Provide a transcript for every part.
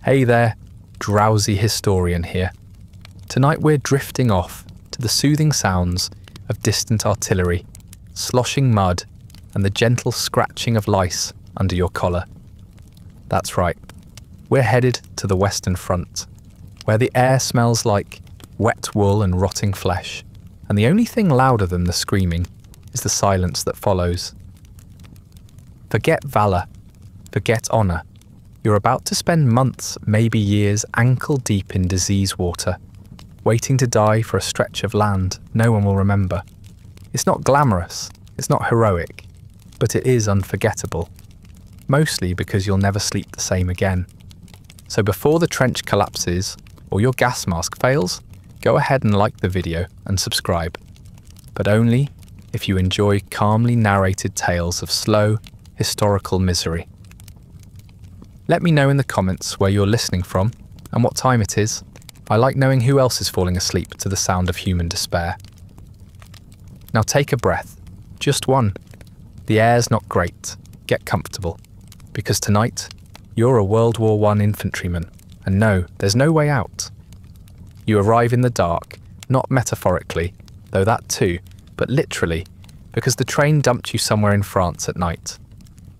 Hey there, Drowsy Historian here. Tonight we're drifting off to the soothing sounds of distant artillery, sloshing mud, and the gentle scratching of lice under your collar. That's right, we're headed to the Western Front, where the air smells like wet wool and rotting flesh, and the only thing louder than the screaming is the silence that follows. Forget valour, forget honour. You're about to spend months, maybe years, ankle deep in disease water, waiting to die for a stretch of land no one will remember. It's not glamorous, it's not heroic, but it is unforgettable. Mostly because you'll never sleep the same again. So before the trench collapses or your gas mask fails, go ahead and like the video and subscribe. But only if you enjoy calmly narrated tales of slow, historical misery. Let me know in the comments where you're listening from and what time it is. I like knowing who else is falling asleep to the sound of human despair. Now take a breath, just one. The air's not great, get comfortable, because tonight you're a World War I infantryman, and no, there's no way out. You arrive in the dark, not metaphorically, though that too, but literally, because the train dumped you somewhere in France at night,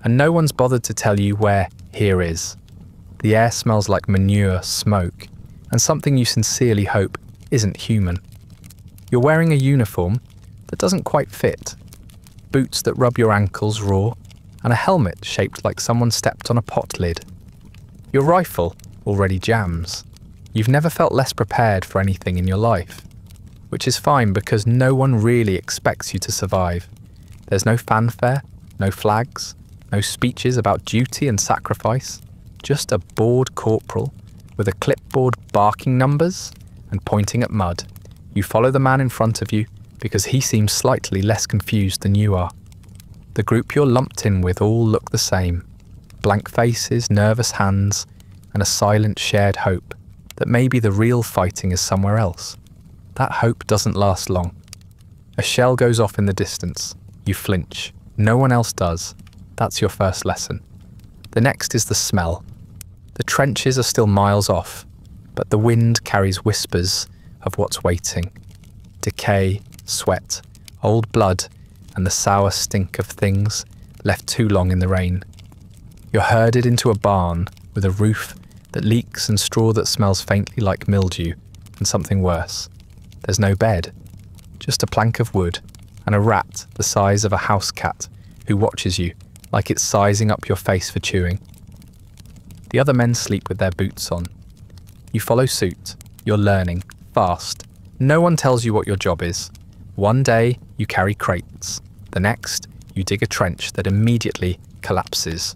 and no one's bothered to tell you where here is. The air smells like manure, smoke, and something you sincerely hope isn't human. You're wearing a uniform that doesn't quite fit, boots that rub your ankles raw, and a helmet shaped like someone stepped on a pot lid. Your rifle already jams. You've never felt less prepared for anything in your life, which is fine because no one really expects you to survive. There's no fanfare, no flags, no speeches about duty and sacrifice, just a bored corporal with a clipboard barking numbers and pointing at mud. You follow the man in front of you because he seems slightly less confused than you are. The group you're lumped in with all look the same. Blank faces, nervous hands, and a silent shared hope that maybe the real fighting is somewhere else. That hope doesn't last long. A shell goes off in the distance. You flinch. No one else does. That's your first lesson. The next is the smell. The trenches are still miles off, but the wind carries whispers of what's waiting. Decay, sweat, old blood, and the sour stink of things left too long in the rain. You're herded into a barn with a roof that leaks and straw that smells faintly like mildew and something worse. There's no bed, just a plank of wood and a rat the size of a house cat who watches you like it's sizing up your face for chewing. The other men sleep with their boots on. You follow suit. You're learning, fast. No one tells you what your job is. One day, you carry crates. The next, you dig a trench that immediately collapses.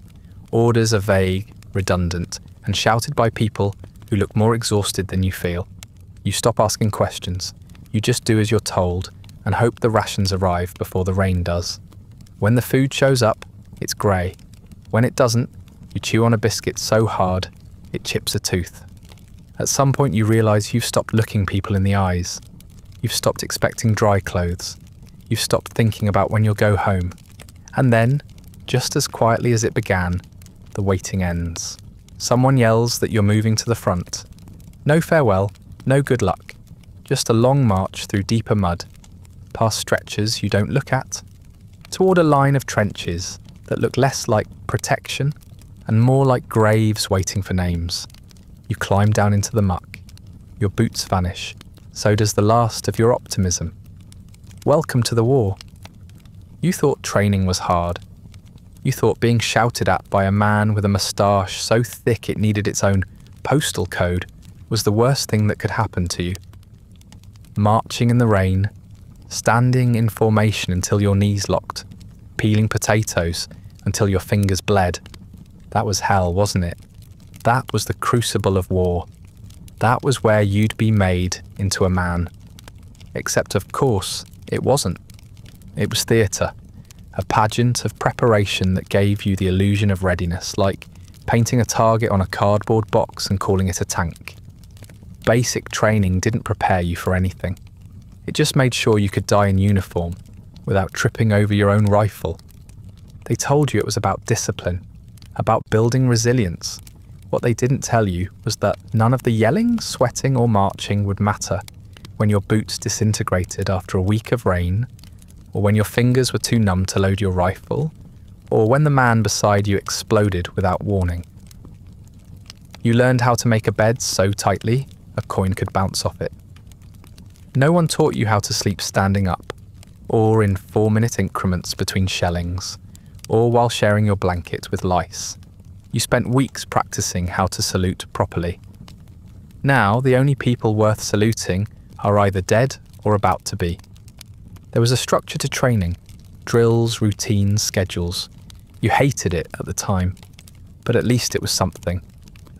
Orders are vague, redundant, and shouted by people who look more exhausted than you feel. You stop asking questions. You just do as you're told and hope the rations arrive before the rain does. When the food shows up, it's grey. When it doesn't, you chew on a biscuit so hard, it chips a tooth. At some point you realise you've stopped looking people in the eyes. You've stopped expecting dry clothes. You've stopped thinking about when you'll go home. And then, just as quietly as it began, the waiting ends. Someone yells that you're moving to the front. No farewell, no good luck. Just a long march through deeper mud, past stretchers you don't look at, toward a line of trenches that look less like protection and more like graves waiting for names. You climb down into the muck. Your boots vanish. So does the last of your optimism. Welcome to the war. You thought training was hard. You thought being shouted at by a man with a moustache so thick it needed its own postal code was the worst thing that could happen to you. Marching in the rain, standing in formation until your knees locked, peeling potatoes until your fingers bled. That was hell, wasn't it? That was the crucible of war. That was where you'd be made into a man. Except, of course, it wasn't. It was theatre, a pageant of preparation that gave you the illusion of readiness, like painting a target on a cardboard box and calling it a tank. Basic training didn't prepare you for anything. It just made sure you could die in uniform without tripping over your own rifle. They told you it was about discipline, about building resilience, What they didn't tell you was that none of the yelling, sweating or marching would matter when your boots disintegrated after a week of rain, or when your fingers were too numb to load your rifle, or when the man beside you exploded without warning. You learned how to make a bed so tightly a coin could bounce off it. No one taught you how to sleep standing up, or in 4-minute increments between shellings, or while sharing your blanket with lice. You spent weeks practicing how to salute properly. Now, the only people worth saluting are either dead or about to be. There was a structure to training, drills, routines, schedules. You hated it at the time, but at least it was something.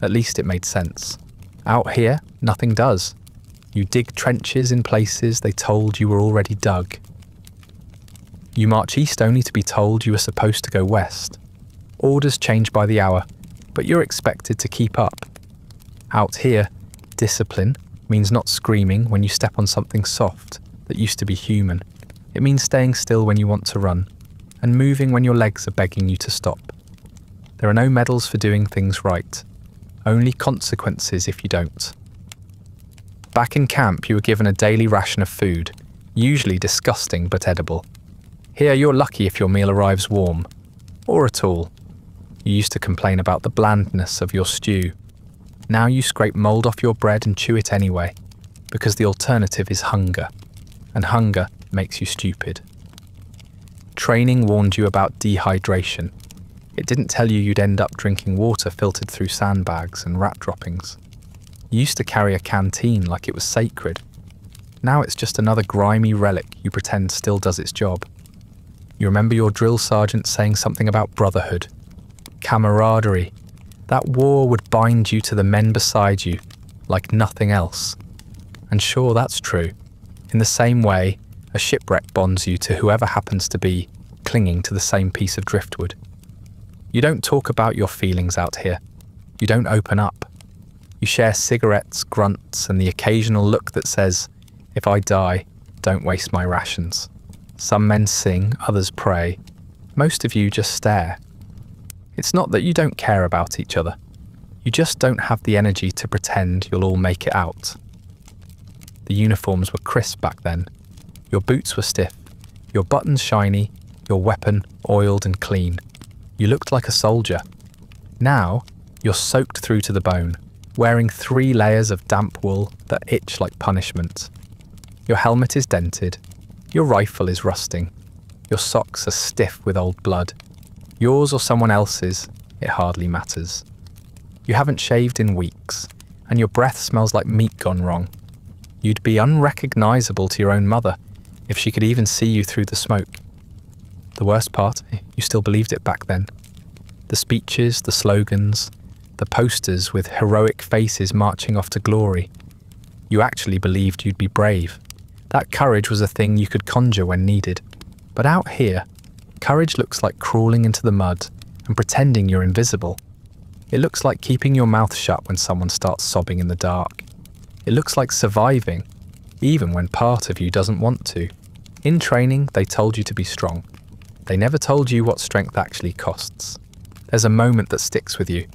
At least it made sense. Out here, nothing does. You dig trenches in places they told you were already dug. You march east only to be told you are supposed to go west. Orders change by the hour, but you're expected to keep up. Out here, discipline means not screaming when you step on something soft that used to be human. It means staying still when you want to run, and moving when your legs are begging you to stop. There are no medals for doing things right, only consequences if you don't. Back in camp, you were given a daily ration of food, usually disgusting but edible. Here, you're lucky if your meal arrives warm, or at all. You used to complain about the blandness of your stew. Now you scrape mould off your bread and chew it anyway, because the alternative is hunger, and hunger makes you stupid. Training warned you about dehydration. It didn't tell you you'd end up drinking water filtered through sandbags and rat droppings. You used to carry a canteen like it was sacred. Now it's just another grimy relic you pretend still does its job. You remember your drill sergeant saying something about brotherhood, camaraderie. That war would bind you to the men beside you like nothing else. And sure, that's true. In the same way, a shipwreck bonds you to whoever happens to be clinging to the same piece of driftwood. You don't talk about your feelings out here. You don't open up. You share cigarettes, grunts, and the occasional look that says, "If I die, don't waste my rations." Some men sing, others pray. Most of you just stare. It's not that you don't care about each other. You just don't have the energy to pretend you'll all make it out. The uniforms were crisp back then. Your boots were stiff, your buttons shiny, your weapon oiled and clean. You looked like a soldier. Now, you're soaked through to the bone, wearing 3 layers of damp wool that itch like punishment. Your helmet is dented. Your rifle is rusting. Your socks are stiff with old blood. Yours or someone else's, it hardly matters. You haven't shaved in weeks, and your breath smells like meat gone wrong. You'd be unrecognisable to your own mother if she could even see you through the smoke. The worst part, you still believed it back then. The speeches, the slogans, the posters with heroic faces marching off to glory. You actually believed you'd be brave. That courage was a thing you could conjure when needed. But out here, courage looks like crawling into the mud and pretending you're invisible. It looks like keeping your mouth shut when someone starts sobbing in the dark. It looks like surviving, even when part of you doesn't want to. In training, they told you to be strong. They never told you what strength actually costs. There's a moment that sticks with you.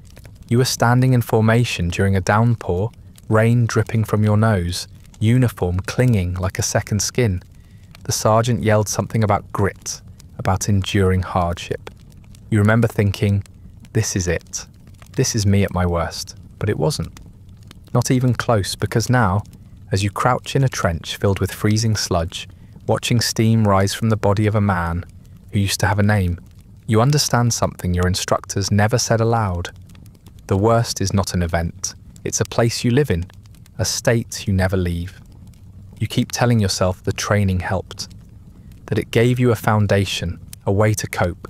You were standing in formation during a downpour, rain dripping from your nose, uniform clinging like a second skin. The sergeant yelled something about grit, about enduring hardship. You remember thinking, this is it. This is me at my worst. But it wasn't. Not even close, because now, as you crouch in a trench filled with freezing sludge, watching steam rise from the body of a man who used to have a name, you understand something your instructors never said aloud. The worst is not an event. It's a place you live in, a state you never leave. You keep telling yourself the training helped, that it gave you a foundation, a way to cope.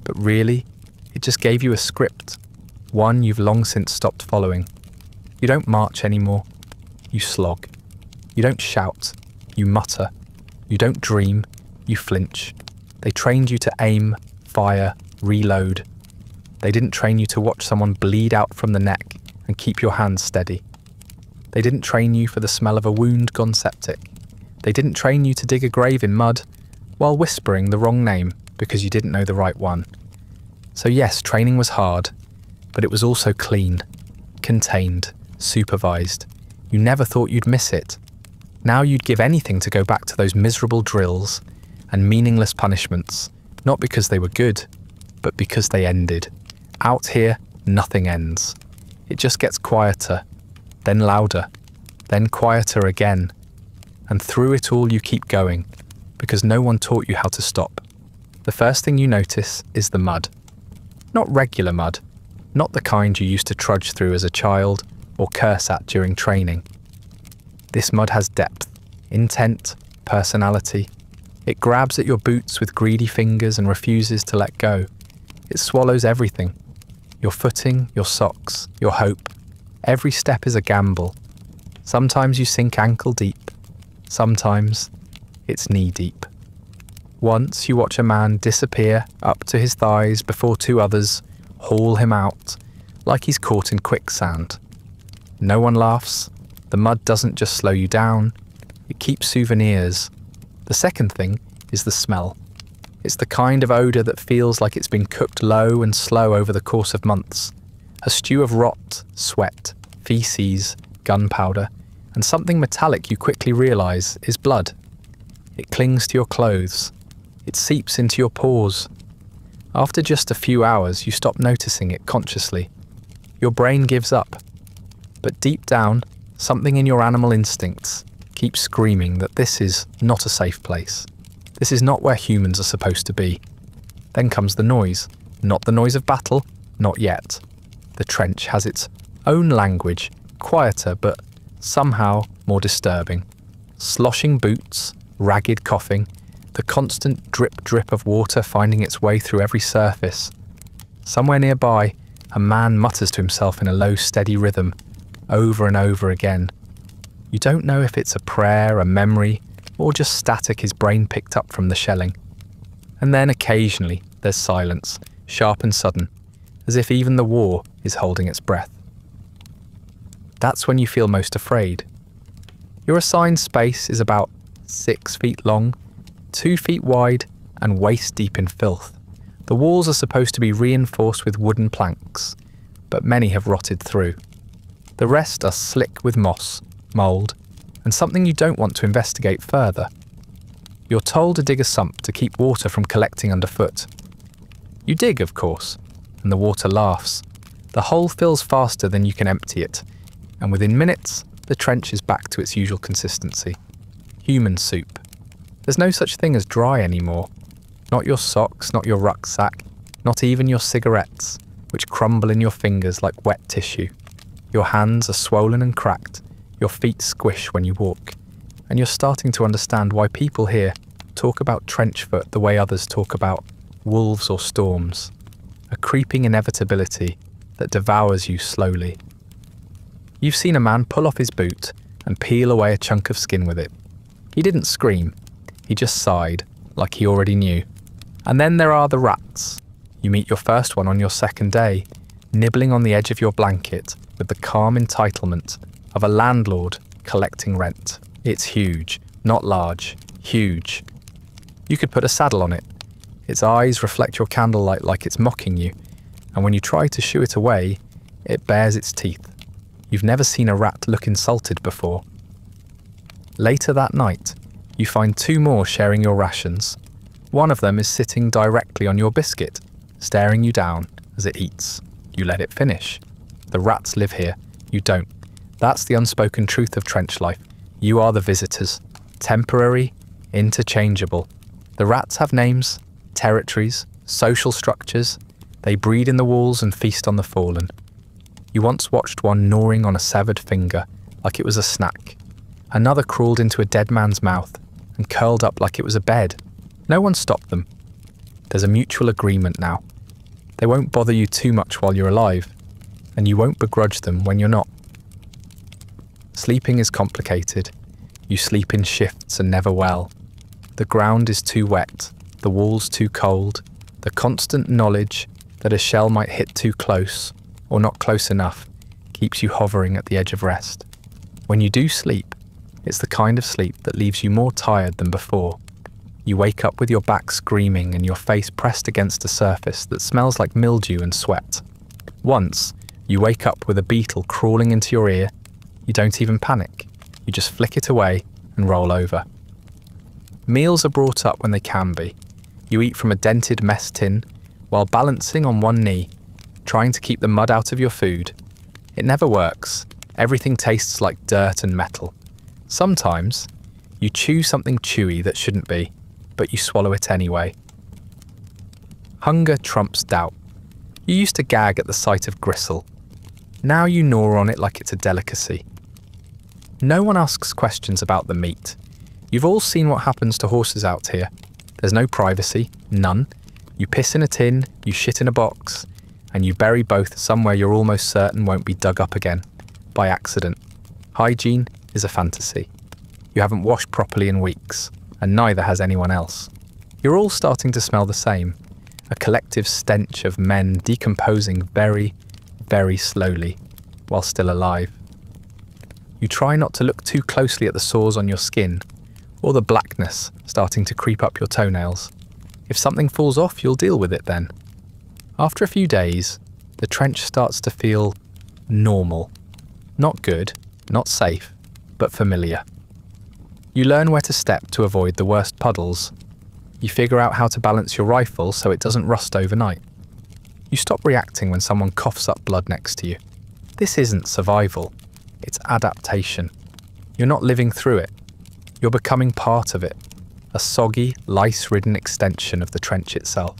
But really, it just gave you a script, one you've long since stopped following. You don't march anymore. You slog. You don't shout. You mutter. You don't dream. You flinch. They trained you to aim, fire, reload. They didn't train you to watch someone bleed out from the neck and keep your hands steady. They didn't train you for the smell of a wound gone septic. They didn't train you to dig a grave in mud while whispering the wrong name because you didn't know the right one. So yes, training was hard, but it was also clean. contained, supervised. You never thought you'd miss it. Now you'd give anything to go back to those miserable drills and meaningless punishments, not because they were good, but because they ended. Out here, nothing ends. It just gets quieter, then louder, then quieter again. And through it all you keep going, because no one taught you how to stop. The first thing you notice is the mud. Not regular mud, not the kind you used to trudge through as a child or curse at during training. This mud has depth, intent, personality. It grabs at your boots with greedy fingers and refuses to let go. It swallows everything. Your footing, your socks, your hope. Every step is a gamble. Sometimes you sink ankle deep. Sometimes it's knee deep. Once you watch a man disappear up to his thighs before two others haul him out like he's caught in quicksand. No one laughs. The mud doesn't just slow you down, it keeps souvenirs. The second thing is the smell. It's the kind of odour that feels like it's been cooked low and slow over the course of months. A stew of rot, sweat, feces, gunpowder, and something metallic you quickly realise is blood. It clings to your clothes. It seeps into your pores. After just a few hours, you stop noticing it consciously. Your brain gives up. But deep down, something in your animal instincts keeps screaming that this is not a safe place. This is not where humans are supposed to be. Then comes the noise. Not the noise of battle, not yet. The trench has its own language, quieter but somehow more disturbing. Sloshing boots, ragged coughing, the constant drip-drip of water finding its way through every surface. Somewhere nearby, a man mutters to himself in a low, steady rhythm, over and over again. You don't know if it's a prayer, a memory, or just static his brain picked up from the shelling. And then occasionally there's silence, sharp and sudden, as if even the war is holding its breath. That's when you feel most afraid. Your assigned space is about 6 feet long, 2 feet wide, and waist deep in filth. The walls are supposed to be reinforced with wooden planks, but many have rotted through. The rest are slick with moss, mould, and something you don't want to investigate further. You're told to dig a sump to keep water from collecting underfoot. You dig, of course, and the water laughs. The hole fills faster than you can empty it, and within minutes, the trench is back to its usual consistency. Human soup. There's no such thing as dry anymore. Not your socks, not your rucksack, not even your cigarettes, which crumble in your fingers like wet tissue. Your hands are swollen and cracked, your feet squish when you walk, and you're starting to understand why people here talk about trench foot the way others talk about wolves or storms. A creeping inevitability that devours you slowly. You've seen a man pull off his boot and peel away a chunk of skin with it. He didn't scream, he just sighed, like he already knew. And then there are the rats. You meet your first one on your second day, nibbling on the edge of your blanket with the calm entitlement of a landlord collecting rent. It's huge, not large, huge. You could put a saddle on it. Its eyes reflect your candlelight like it's mocking you, and when you try to shoo it away, it bares its teeth. You've never seen a rat look insulted before. Later that night, you find 2 more sharing your rations. One of them is sitting directly on your biscuit, staring you down as it eats. You let it finish. The rats live here. You don't. That's the unspoken truth of trench life. You are the visitors. Temporary, interchangeable. The rats have names, territories, social structures. They breed in the walls and feast on the fallen. You once watched one gnawing on a severed finger like it was a snack. Another crawled into a dead man's mouth and curled up like it was a bed. No one stopped them. There's a mutual agreement now. They won't bother you too much while you're alive, and you won't begrudge them when you're not. Sleeping is complicated. You sleep in shifts and never well. The ground is too wet, the walls too cold, the constant knowledge that a shell might hit too close, or not close enough, keeps you hovering at the edge of rest. When you do sleep, it's the kind of sleep that leaves you more tired than before. You wake up with your back screaming and your face pressed against a surface that smells like mildew and sweat. Once, You wake up with a beetle crawling into your ear. You don't even panic. You just flick it away and roll over. Meals are brought up when they can be. You eat from a dented mess tin while balancing on one knee, trying to keep the mud out of your food. It never works. Everything tastes like dirt and metal. Sometimes, you chew something chewy that shouldn't be, but you swallow it anyway. Hunger trumps doubt. You used to gag at the sight of gristle. Now you gnaw on it like it's a delicacy. No one asks questions about the meat. You've all seen what happens to horses out here. There's no privacy, none. You piss in a tin, you shit in a box, and you bury both somewhere you're almost certain won't be dug up again, by accident. Hygiene is a fantasy. You haven't washed properly in weeks, and neither has anyone else. You're all starting to smell the same, a collective stench of men decomposing very, very slowly, while still alive. You try not to look too closely at the sores on your skin, or the blackness starting to creep up your toenails. If something falls off, you'll deal with it then. After a few days, the trench starts to feel normal. Not good, not safe, but familiar. You learn where to step to avoid the worst puddles. You figure out how to balance your rifle so it doesn't rust overnight. You stop reacting when someone coughs up blood next to you. This isn't survival, it's adaptation. You're not living through it. You're becoming part of it, a soggy, lice-ridden extension of the trench itself.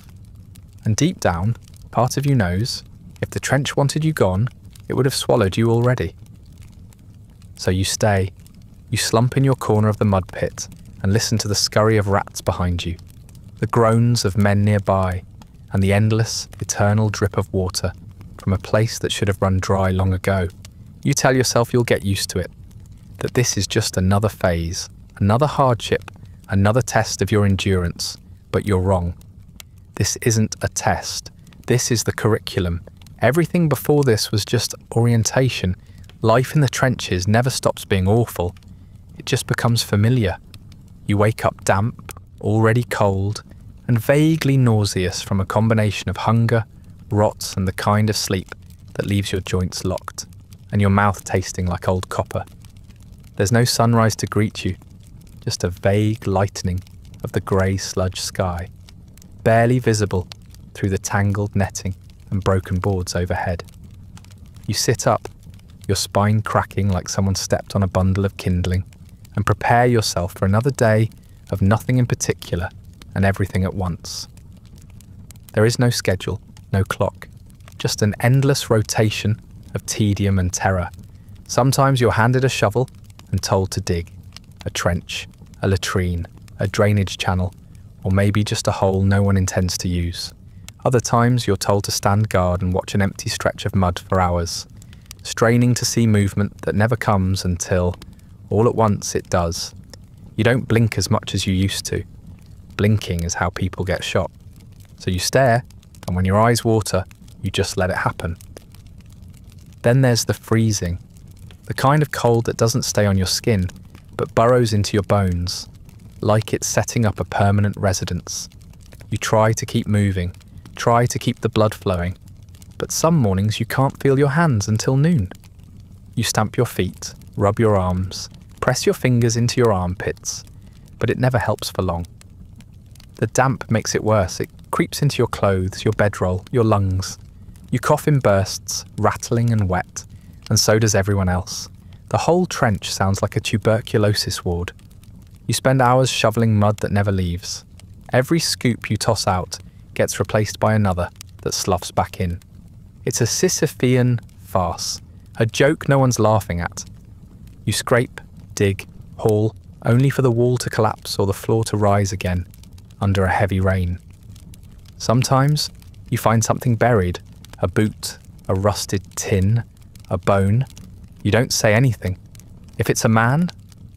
And deep down, part of you knows, if the trench wanted you gone, it would have swallowed you already. So you stay. You slump in your corner of the mud pit and listen to the scurry of rats behind you, the groans of men nearby, and the endless, eternal drip of water from a place that should have run dry long ago. You tell yourself you'll get used to it, that this is just another phase, another hardship, another test of your endurance, but you're wrong. This isn't a test. This is the curriculum. Everything before this was just orientation. Life in the trenches never stops being awful. It just becomes familiar. You wake up damp, already cold, and vaguely nauseous from a combination of hunger, rot, and the kind of sleep that leaves your joints locked, and your mouth tasting like old copper. There's no sunrise to greet you, just a vague lightening of the grey sludge sky, barely visible through the tangled netting and broken boards overhead. You sit up, your spine cracking like someone stepped on a bundle of kindling, and prepare yourself for another day of nothing in particular and everything at once. There is no schedule, no clock, just an endless rotation of tedium and terror. Sometimes you're handed a shovel and told to dig a trench, a latrine, a drainage channel, or maybe just a hole no one intends to use. Other times you're told to stand guard and watch an empty stretch of mud for hours, straining to see movement that never comes until, all at once, it does. You don't blink as much as you used to. Blinking is how people get shot. So you stare, and when your eyes water, you just let it happen. Then there's the freezing, the kind of cold that doesn't stay on your skin, but burrows into your bones, like it's setting up a permanent residence. You try to keep moving, try to keep the blood flowing, but some mornings you can't feel your hands until noon. You stamp your feet, rub your arms, press your fingers into your armpits, but it never helps for long. The damp makes it worse. It creeps into your clothes, your bedroll, your lungs. You cough in bursts, rattling and wet, and so does everyone else. The whole trench sounds like a tuberculosis ward. You spend hours shoveling mud that never leaves. Every scoop you toss out gets replaced by another that sloughs back in. It's a Sisyphean farce, a joke no one's laughing at. You scrape, dig, haul, only for the wall to collapse or the floor to rise again under a heavy rain. Sometimes you find something buried, a boot, a rusted tin, a bone. You don't say anything. If it's a man,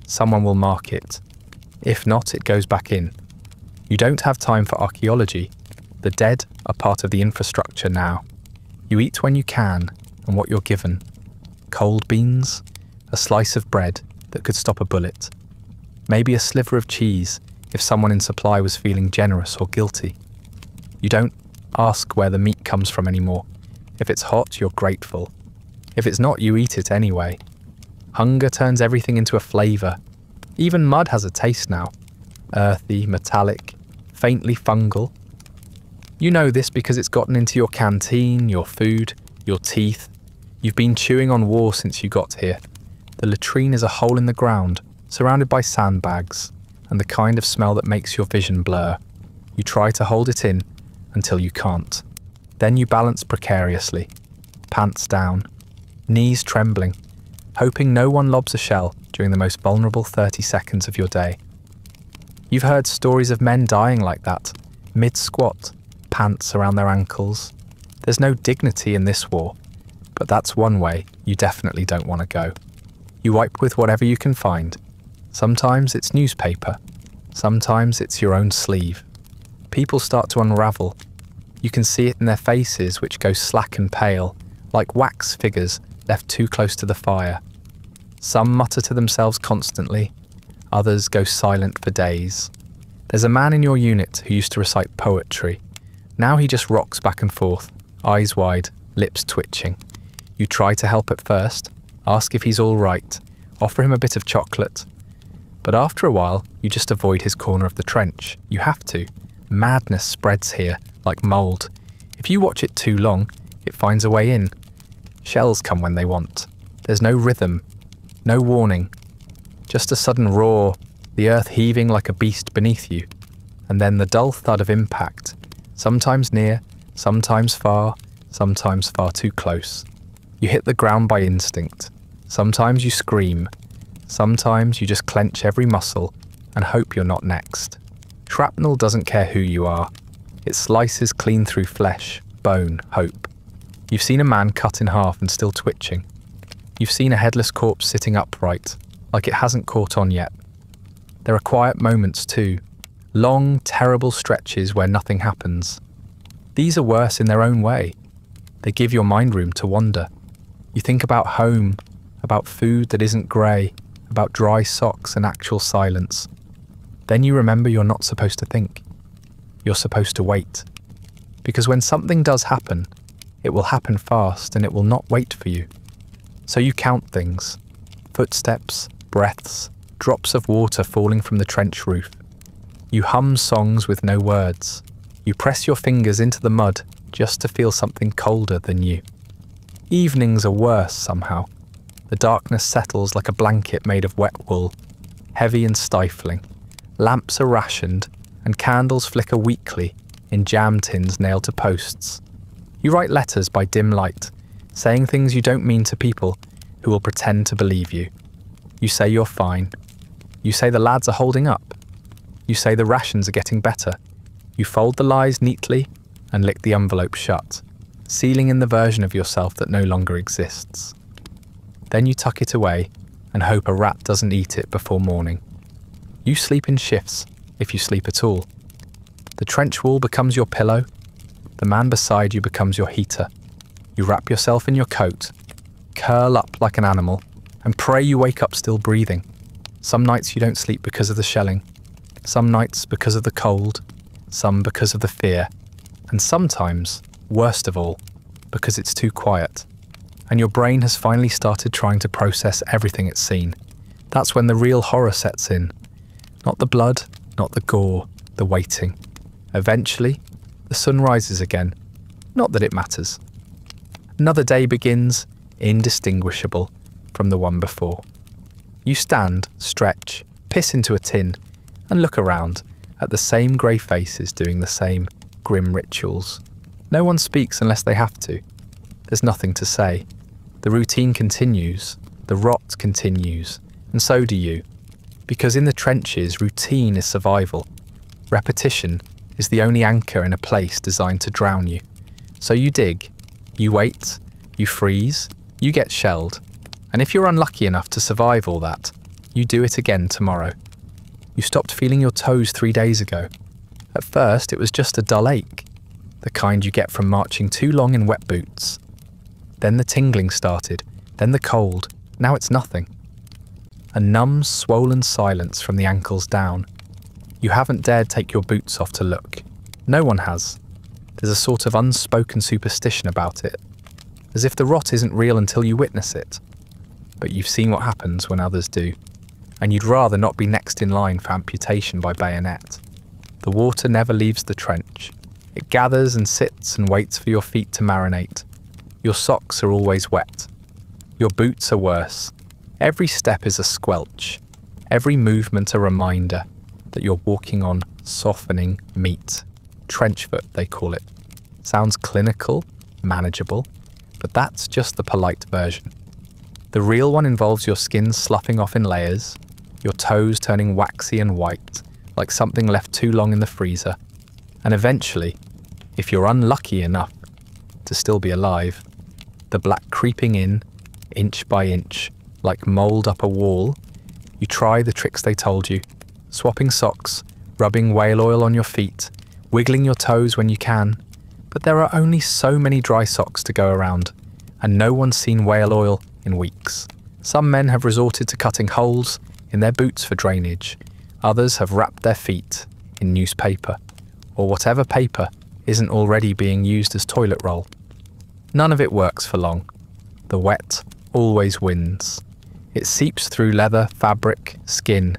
someone will mark it. If not, it goes back in. You don't have time for archaeology. The dead are part of the infrastructure now. You eat when you can and what you're given. Cold beans, a slice of bread that could stop a bullet. Maybe a sliver of cheese if someone in supply was feeling generous or guilty. You don't ask where the meat comes from anymore. If it's hot, you're grateful. If it's not, you eat it anyway. Hunger turns everything into a flavour. Even mud has a taste now. Earthy, metallic, faintly fungal. You know this because it's gotten into your canteen, your food, your teeth. You've been chewing on war since you got here. The latrine is a hole in the ground, surrounded by sandbags, and the kind of smell that makes your vision blur. You try to hold it in until you can't. Then you balance precariously, pants down, knees trembling, hoping no one lobs a shell during the most vulnerable 30 seconds of your day. You've heard stories of men dying like that, mid-squat, pants around their ankles. There's no dignity in this war, but that's one way you definitely don't want to go. You wipe with whatever you can find. Sometimes it's newspaper, sometimes it's your own sleeve. People start to unravel. You can see it in their faces, which go slack and pale, like wax figures left too close to the fire. Some mutter to themselves constantly, others go silent for days. There's a man in your unit who used to recite poetry. Now he just rocks back and forth, eyes wide, lips twitching. You try to help at first, ask if he's all right, offer him a bit of chocolate. But after a while, you just avoid his corner of the trench. You have to. Madness spreads here, like mould. If you watch it too long, it finds a way in. Shells come when they want. There's no rhythm, no warning. Just a sudden roar, the earth heaving like a beast beneath you. And then the dull thud of impact, sometimes near, sometimes far too close. You hit the ground by instinct. Sometimes you scream. Sometimes you just clench every muscle and hope you're not next. Shrapnel doesn't care who you are. It slices clean through flesh, bone, hope. You've seen a man cut in half and still twitching. You've seen a headless corpse sitting upright, like it hasn't caught on yet. There are quiet moments too. Long, terrible stretches where nothing happens. These are worse in their own way. They give your mind room to wander. You think about home, about food that isn't grey, about dry socks and actual silence. Then you remember you're not supposed to think. You're supposed to wait. Because when something does happen, it will happen fast and it will not wait for you. So you count things. Footsteps, breaths, drops of water falling from the trench roof. You hum songs with no words. You press your fingers into the mud just to feel something colder than you. Evenings are worse somehow. The darkness settles like a blanket made of wet wool, heavy and stifling. Lamps are rationed, and candles flicker weakly in jam tins nailed to posts. You write letters by dim light, saying things you don't mean to people who will pretend to believe you. You say you're fine. You say the lads are holding up. You say the rations are getting better. You fold the lies neatly and lick the envelope shut, sealing in the version of yourself that no longer exists. Then you tuck it away and hope a rat doesn't eat it before morning. You sleep in shifts, if you sleep at all. The trench wall becomes your pillow. The man beside you becomes your heater. You wrap yourself in your coat, curl up like an animal, and pray you wake up still breathing. Some nights you don't sleep because of the shelling. Some nights because of the cold. Some because of the fear. And sometimes, worst of all, because it's too quiet. And your brain has finally started trying to process everything it's seen. That's when the real horror sets in. Not the blood, not the gore, the waiting. Eventually, the sun rises again. Not that it matters. Another day begins, indistinguishable from the one before. You stand, stretch, piss into a tin, and look around at the same grey faces doing the same grim rituals. No one speaks unless they have to. There's nothing to say. The routine continues, the rot continues, and so do you. Because in the trenches, routine is survival. Repetition is the only anchor in a place designed to drown you. So you dig, you wait, you freeze, you get shelled. And if you're unlucky enough to survive all that, you do it again tomorrow. You stopped feeling your toes 3 days ago. At first, it was just a dull ache, the kind you get from marching too long in wet boots. Then the tingling started, then the cold, now it's nothing. A numb, swollen silence from the ankles down. You haven't dared take your boots off to look. No one has. There's a sort of unspoken superstition about it. as if the rot isn't real until you witness it. But you've seen what happens when others do, and you'd rather not be next in line for amputation by bayonet. The water never leaves the trench. It gathers and sits and waits for your feet to marinate. Your socks are always wet. Your boots are worse. Every step is a squelch. Every movement a reminder that you're walking on softening meat. Trench foot, they call it. Sounds clinical, manageable, but that's just the polite version. The real one involves your skin sloughing off in layers, your toes turning waxy and white, like something left too long in the freezer, and eventually, if you're unlucky enough to still be alive, the black creeping in, inch by inch, like mould up a wall, you try the tricks they told you, swapping socks, rubbing whale oil on your feet, wiggling your toes when you can, but there are only so many dry socks to go around, and no one's seen whale oil in weeks. Some men have resorted to cutting holes in their boots for drainage. Others have wrapped their feet in newspaper, or whatever paper isn't already being used as toilet roll. None of it works for long. The wet always wins. It seeps through leather, fabric, skin.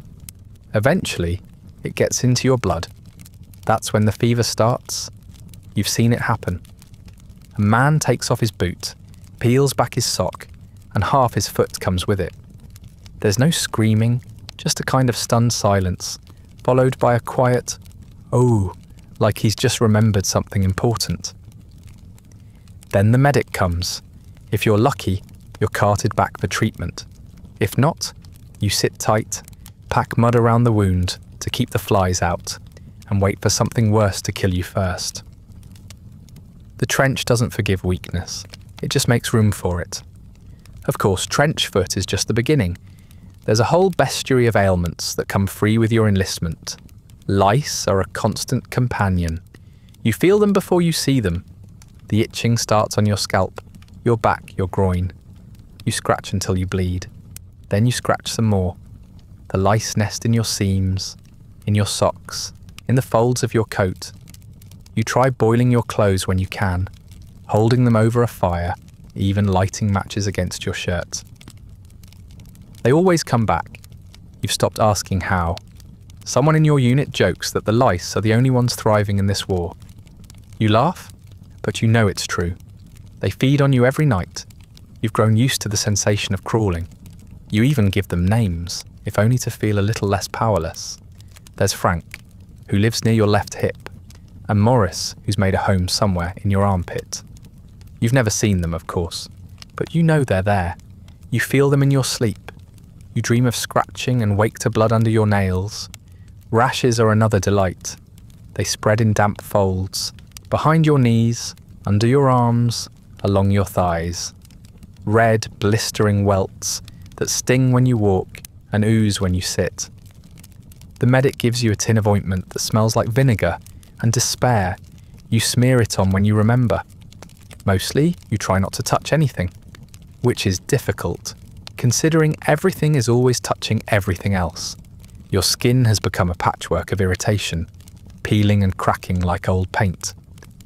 Eventually, it gets into your blood. That's when the fever starts. You've seen it happen. A man takes off his boot, peels back his sock, and half his foot comes with it. There's no screaming, just a kind of stunned silence, followed by a quiet, "oh," like he's just remembered something important. Then the medic comes. If you're lucky, you're carted back for treatment. If not, you sit tight, pack mud around the wound to keep the flies out, and wait for something worse to kill you first. The trench doesn't forgive weakness, it just makes room for it. Of course, trench foot is just the beginning. There's a whole bestiary of ailments that come free with your enlistment. Lice are a constant companion. You feel them before you see them. The itching starts on your scalp, your back, your groin. You scratch until you bleed. Then you scratch some more. The lice nest in your seams, in your socks, in the folds of your coat. You try boiling your clothes when you can, holding them over a fire, even lighting matches against your shirt. They always come back. You've stopped asking how. Someone in your unit jokes that the lice are the only ones thriving in this war. You laugh, but you know it's true. They feed on you every night. You've grown used to the sensation of crawling. You even give them names, if only to feel a little less powerless. There's Frank, who lives near your left hip, and Morris, who's made a home somewhere in your armpit. You've never seen them, of course, but you know they're there. You feel them in your sleep. You dream of scratching and wake to blood under your nails. Rashes are another delight. They spread in damp folds, behind your knees, under your arms, along your thighs. Red, blistering welts that sting when you walk and ooze when you sit. The medic gives you a tin of ointment that smells like vinegar and despair. You smear it on when you remember. Mostly, you try not to touch anything, which is difficult, considering everything is always touching everything else. Your skin has become a patchwork of irritation, peeling and cracking like old paint.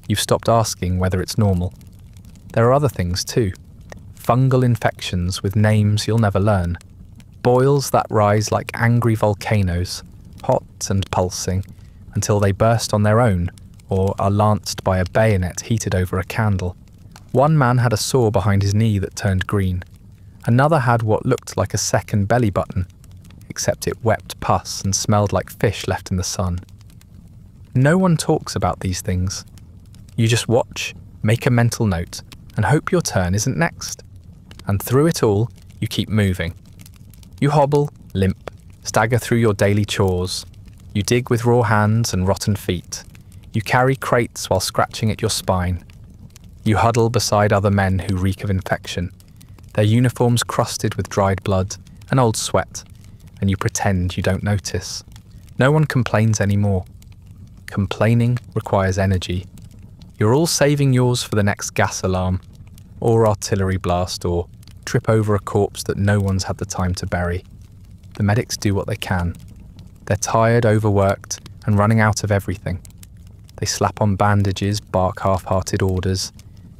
You've stopped asking whether it's normal. There are other things too. Fungal infections with names you'll never learn. Boils that rise like angry volcanoes, hot and pulsing, until they burst on their own or are lanced by a bayonet heated over a candle. One man had a sore behind his knee that turned green. Another had what looked like a second belly button, except it wept pus and smelled like fish left in the sun. No one talks about these things. You just watch, make a mental note, and hope your turn isn't next. And through it all, you keep moving. You hobble, limp, stagger through your daily chores. You dig with raw hands and rotten feet. You carry crates while scratching at your spine. You huddle beside other men who reek of infection, their uniforms crusted with dried blood and old sweat, and you pretend you don't notice. No one complains anymore. Complaining requires energy. You're all saving yours for the next gas alarm, or artillery blast, or trip over a corpse that no one's had the time to bury. The medics do what they can. They're tired, overworked, and running out of everything. They slap on bandages, bark half-hearted orders,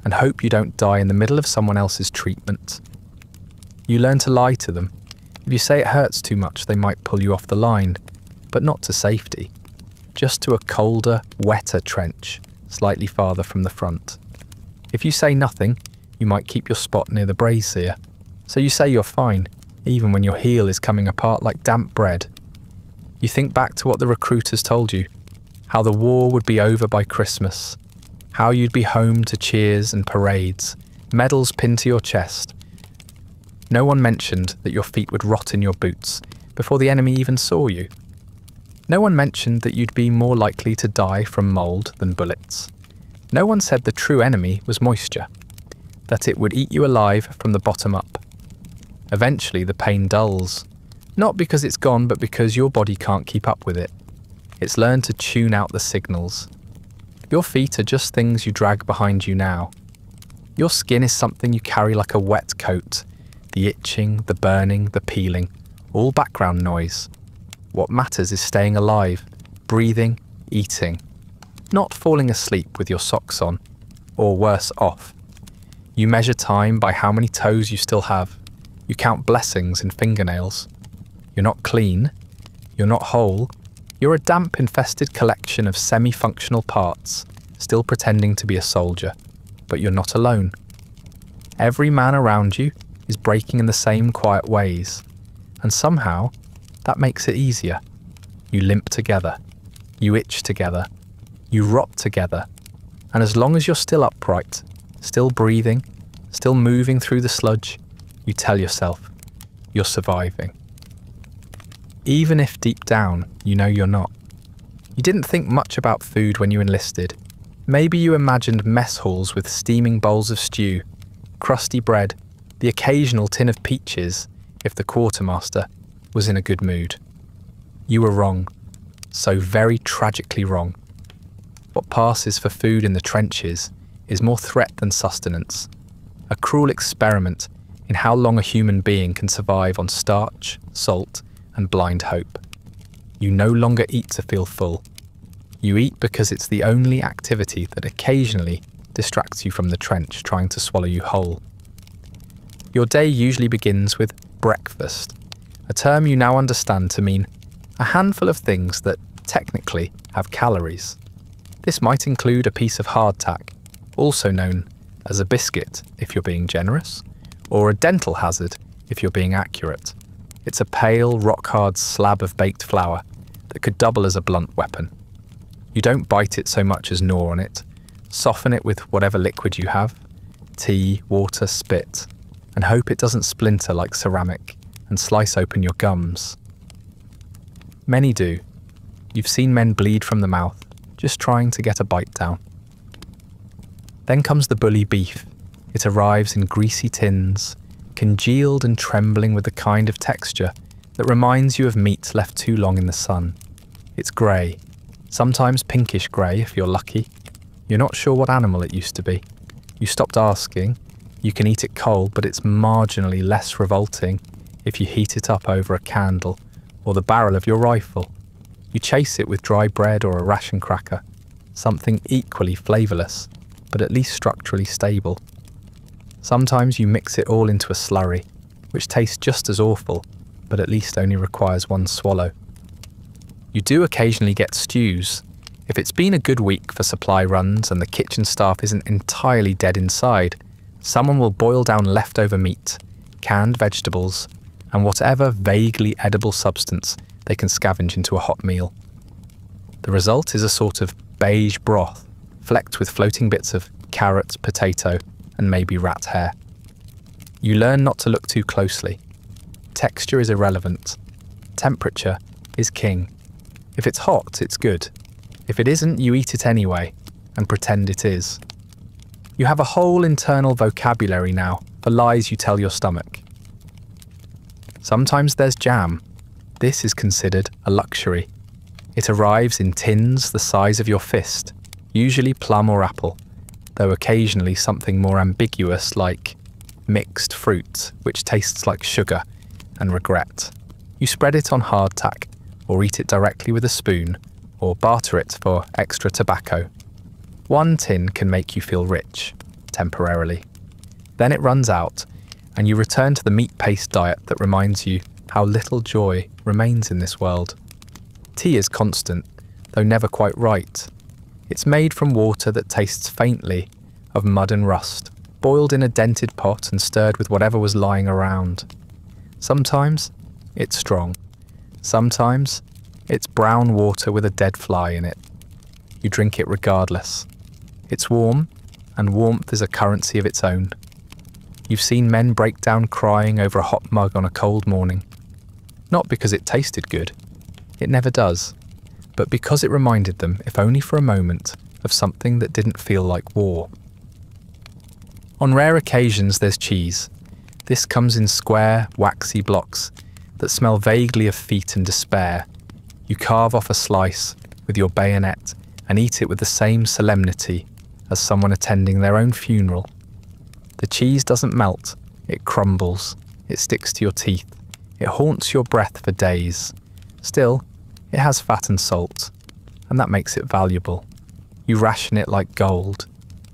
and hope you don't die in the middle of someone else's treatment. You learn to lie to them. If you say it hurts too much, they might pull you off the line, but not to safety, just to a colder, wetter trench, slightly farther from the front. If you say nothing, you might keep your spot near the brazier, so you say you're fine, even when your heel is coming apart like damp bread. You think back to what the recruiters told you, how the war would be over by Christmas, how you'd be home to cheers and parades, medals pinned to your chest. No one mentioned that your feet would rot in your boots before the enemy even saw you. No one mentioned that you'd be more likely to die from mould than bullets. No one said the true enemy was moisture, that it would eat you alive from the bottom up. Eventually the pain dulls, not because it's gone, but because your body can't keep up with it. It's learned to tune out the signals. Your feet are just things you drag behind you now. Your skin is something you carry like a wet coat. The itching, the burning, the peeling, all background noise. What matters is staying alive, breathing, eating, not falling asleep with your socks on, or worse off. You measure time by how many toes you still have. You count blessings in fingernails. You're not clean. You're not whole. You're a damp-infested collection of semi-functional parts, still pretending to be a soldier, but you're not alone. Every man around you is breaking in the same quiet ways, and somehow that makes it easier. You limp together, you itch together, you rot together, and as long as you're still upright, still breathing, still moving through the sludge, you tell yourself you're surviving. Even if deep down you know you're not. You didn't think much about food when you enlisted. Maybe you imagined mess halls with steaming bowls of stew, crusty bread, the occasional tin of peaches if the quartermaster was in a good mood. You were wrong, so very tragically wrong. What passes for food in the trenches is more threat than sustenance, a cruel experiment in how long a human being can survive on starch, salt, and blind hope. You no longer eat to feel full. You eat because it's the only activity that occasionally distracts you from the trench trying to swallow you whole. Your day usually begins with breakfast, a term you now understand to mean a handful of things that technically have calories. This might include a piece of hardtack, also known as a biscuit if you're being generous, or a dental hazard if you're being accurate. It's a pale, rock-hard slab of baked flour that could double as a blunt weapon. You don't bite it so much as gnaw on it. Soften it with whatever liquid you have, tea, water, spit, and hope it doesn't splinter like ceramic and slice open your gums. Many do. You've seen men bleed from the mouth, just trying to get a bite down. Then comes the bully beef. It arrives in greasy tins, congealed and trembling with the kind of texture that reminds you of meat left too long in the sun. It's grey, sometimes pinkish grey if you're lucky. You're not sure what animal it used to be. You stopped asking. You can eat it cold, but it's marginally less revolting if you heat it up over a candle or the barrel of your rifle. You chase it with dry bread or a ration cracker, something equally flavourless, but at least structurally stable. Sometimes you mix it all into a slurry, which tastes just as awful, but at least only requires one swallow. You do occasionally get stews. If it's been a good week for supply runs and the kitchen staff isn't entirely dead inside, someone will boil down leftover meat, canned vegetables, and whatever vaguely edible substance they can scavenge into a hot meal. The result is a sort of beige broth, flecked with floating bits of carrot, potato, and maybe rat hair. You learn not to look too closely. Texture is irrelevant. Temperature is king. If it's hot, it's good. If it isn't, you eat it anyway, and pretend it is. You have a whole internal vocabulary now for lies you tell your stomach. Sometimes there's jam. This is considered a luxury. It arrives in tins the size of your fist, usually plum or apple, though occasionally something more ambiguous like mixed fruit, which tastes like sugar and regret. You spread it on hardtack, or eat it directly with a spoon, or barter it for extra tobacco. One tin can make you feel rich. temporarily. Then it runs out, and you return to the meat-paste diet that reminds you how little joy remains in this world. Tea is constant, though never quite right. It's made from water that tastes faintly of mud and rust, boiled in a dented pot and stirred with whatever was lying around. Sometimes it's strong. Sometimes it's brown water with a dead fly in it. You drink it regardless. It's warm, and warmth is a currency of its own. You've seen men break down crying over a hot mug on a cold morning. Not because it tasted good. It never does. But because it reminded them, if only for a moment, of something that didn't feel like war. On rare occasions there's cheese. This comes in square, waxy blocks that smell vaguely of feet and despair. You carve off a slice with your bayonet and eat it with the same solemnity as someone attending their own funeral. The cheese doesn't melt, it crumbles, it sticks to your teeth, it haunts your breath for days. Still, it has fat and salt, and that makes it valuable. You ration it like gold.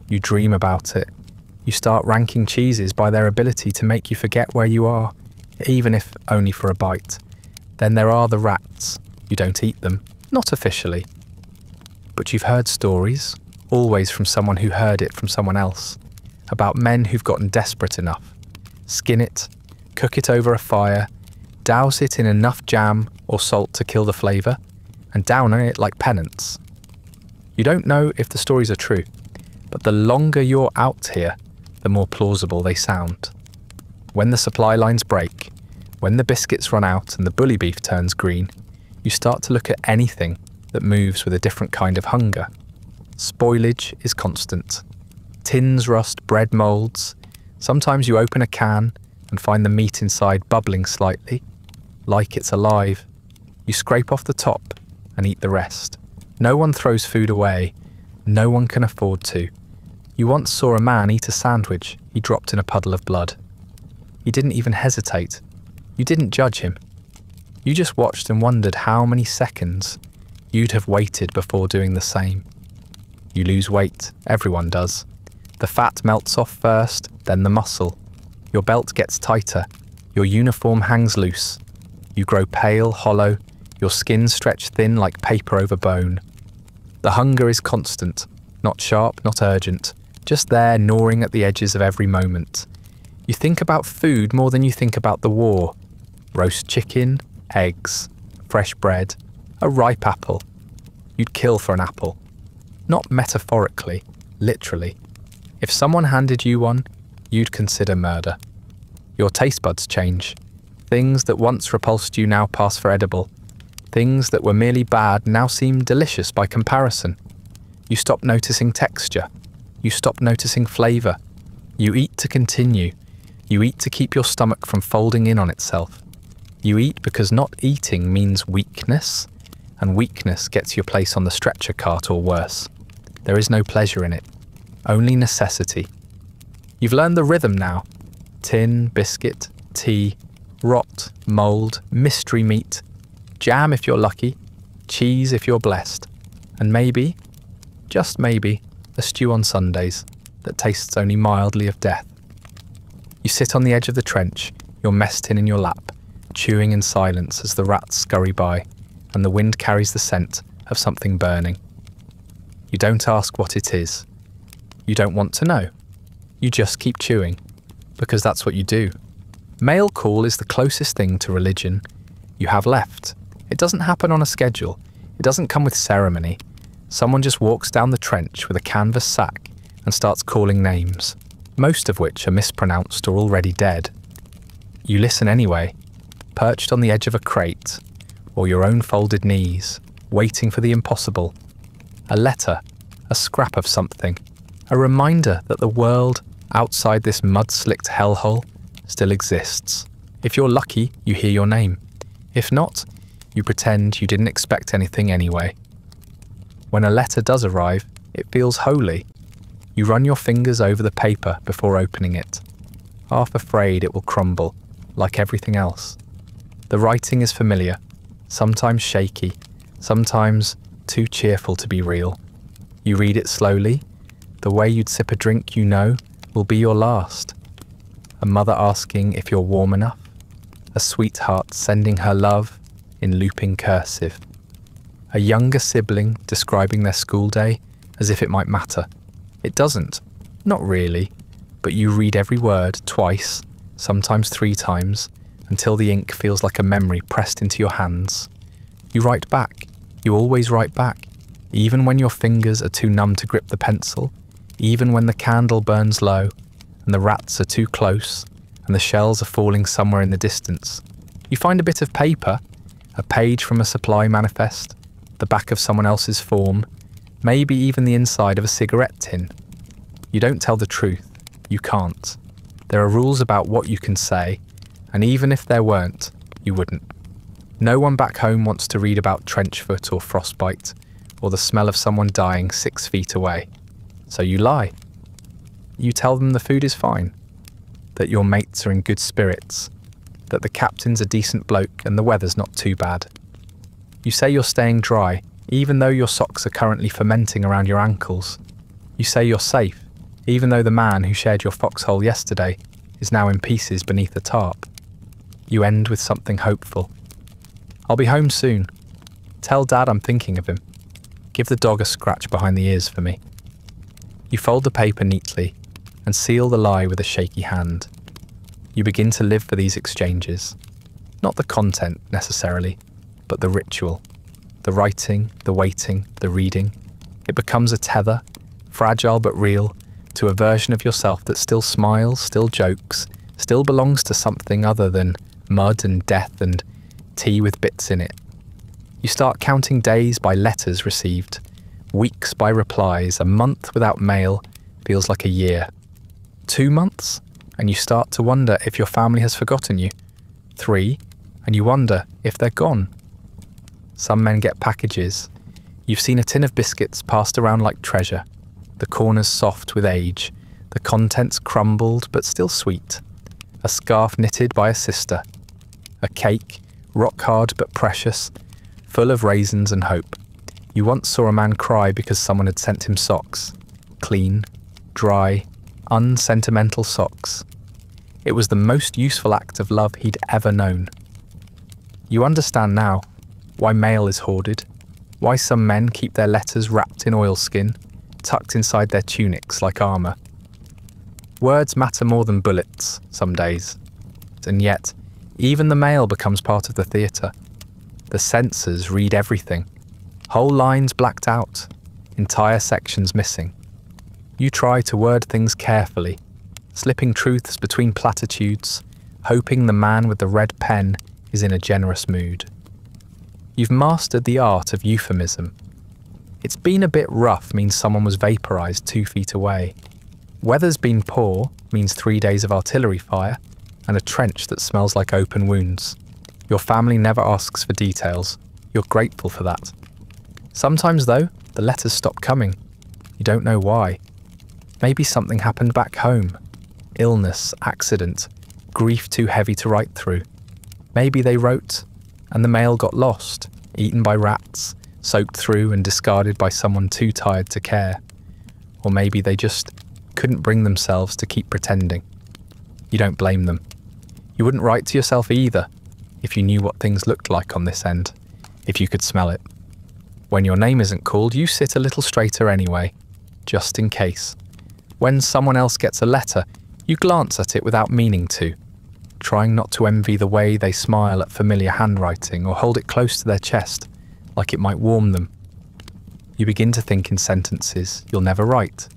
You dream about it. You start ranking cheeses by their ability to make you forget where you are, even if only for a bite. Then there are the rats. You don't eat them, not officially. But you've heard stories, always from someone who heard it from someone else, about men who've gotten desperate enough. Skin it, cook it over a fire, douse it in enough jam or salt to kill the flavour, and down on it like penance. You don't know if the stories are true, but the longer you're out here, the more plausible they sound. When the supply lines break, when the biscuits run out and the bully beef turns green, you start to look at anything that moves with a different kind of hunger. Spoilage is constant. Tins rust, bread moulds. Sometimes you open a can and find the meat inside bubbling slightly, like it's alive. You scrape off the top and eat the rest. No one throws food away. No one can afford to. You once saw a man eat a sandwich he dropped in a puddle of blood. He didn't even hesitate. You didn't judge him. You just watched and wondered how many seconds you'd have waited before doing the same. You lose weight, everyone does. The fat melts off first, then the muscle. Your belt gets tighter, your uniform hangs loose. You grow pale, hollow, your skin stretched thin like paper over bone. The hunger is constant, not sharp, not urgent, just there gnawing at the edges of every moment. You think about food more than you think about the war. Roast chicken, eggs, fresh bread, a ripe apple. You'd kill for an apple. Not metaphorically, literally. If someone handed you one, you'd consider murder. Your taste buds change. Things that once repulsed you now pass for edible. Things that were merely bad now seem delicious by comparison. You stop noticing texture. You stop noticing flavour. You eat to continue. You eat to keep your stomach from folding in on itself. You eat because not eating means weakness, and weakness gets your place on the stretcher cart or worse. There is no pleasure in it, only necessity. You've learned the rhythm now. Tin, biscuit, tea, rot, mould, mystery meat, jam if you're lucky, cheese if you're blessed, and maybe, just maybe, a stew on Sundays that tastes only mildly of death. You sit on the edge of the trench, your mess tin in your lap, chewing in silence as the rats scurry by and the wind carries the scent of something burning. You don't ask what it is. You don't want to know. You just keep chewing, because that's what you do. Mail call is the closest thing to religion you have left. It doesn't happen on a schedule. It doesn't come with ceremony. Someone just walks down the trench with a canvas sack and starts calling names, most of which are mispronounced or already dead. You listen anyway, perched on the edge of a crate, or your own folded knees, waiting for the impossible. A letter, a scrap of something, a reminder that the world outside this mud-slicked hellhole still exists. If you're lucky, you hear your name. If not, you pretend you didn't expect anything anyway. When a letter does arrive, it feels holy. You run your fingers over the paper before opening it, half afraid it will crumble, like everything else. The writing is familiar, sometimes shaky, sometimes too cheerful to be real. You read it slowly, the way you'd sip a drink you know, will be your last. A mother asking if you're warm enough. A sweetheart sending her love in looping cursive. A younger sibling describing their school day as if it might matter. It doesn't. Not really. But you read every word twice, sometimes 3 times, until the ink feels like a memory pressed into your hands. You write back. You always write back. Even when your fingers are too numb to grip the pencil, even when the candle burns low, and the rats are too close, and the shells are falling somewhere in the distance. You find a bit of paper, a page from a supply manifest, the back of someone else's form, maybe even the inside of a cigarette tin. You don't tell the truth. You can't. There are rules about what you can say, and even if there weren't, you wouldn't. No one back home wants to read about trench foot or frostbite, or the smell of someone dying 6 feet away. So you lie. You tell them the food is fine, that your mates are in good spirits, that the captain's a decent bloke and the weather's not too bad. You say you're staying dry, even though your socks are currently fermenting around your ankles. You say you're safe, even though the man who shared your foxhole yesterday is now in pieces beneath a tarp. You end with something hopeful. I'll be home soon. Tell Dad I'm thinking of him. Give the dog a scratch behind the ears for me. You fold the paper neatly and seal the lie with a shaky hand. You begin to live for these exchanges. Not the content, necessarily, but the ritual. The writing, the waiting, the reading. It becomes a tether, fragile but real, to a version of yourself that still smiles, still jokes, still belongs to something other than mud and death and tea with bits in it. You start counting days by letters received, weeks by replies. A month without mail feels like a year. 2 months, and you start to wonder if your family has forgotten you. 3, and you wonder if they're gone. Some men get packages. You've seen a tin of biscuits passed around like treasure. The corners soft with age, the contents crumbled but still sweet. A scarf knitted by a sister. A cake, rock hard but precious, full of raisins and hope. You once saw a man cry because someone had sent him socks. Clean, dry, unsentimental socks. It was the most useful act of love he'd ever known. You understand now why mail is hoarded, why some men keep their letters wrapped in oilskin, tucked inside their tunics like armour. Words matter more than bullets some days, and yet even the mail becomes part of the theatre. The censors read everything. Whole lines blacked out, entire sections missing. You try to word things carefully, slipping truths between platitudes, hoping the man with the red pen is in a generous mood. You've mastered the art of euphemism. It's been a bit rough means someone was vaporised 2 feet away. Weather's been poor means 3 days of artillery fire and a trench that smells like open wounds. Your family never asks for details. You're grateful for that. Sometimes, though, the letters stop coming. You don't know why. Maybe something happened back home. Illness, accident, grief too heavy to write through. Maybe they wrote, and the mail got lost, eaten by rats, soaked through and discarded by someone too tired to care. Or maybe they just couldn't bring themselves to keep pretending. You don't blame them. You wouldn't write to yourself either, if you knew what things looked like on this end, if you could smell it. When your name isn't called, you sit a little straighter anyway, just in case. When someone else gets a letter, you glance at it without meaning to, trying not to envy the way they smile at familiar handwriting or hold it close to their chest, like it might warm them. You begin to think in sentences you'll never write.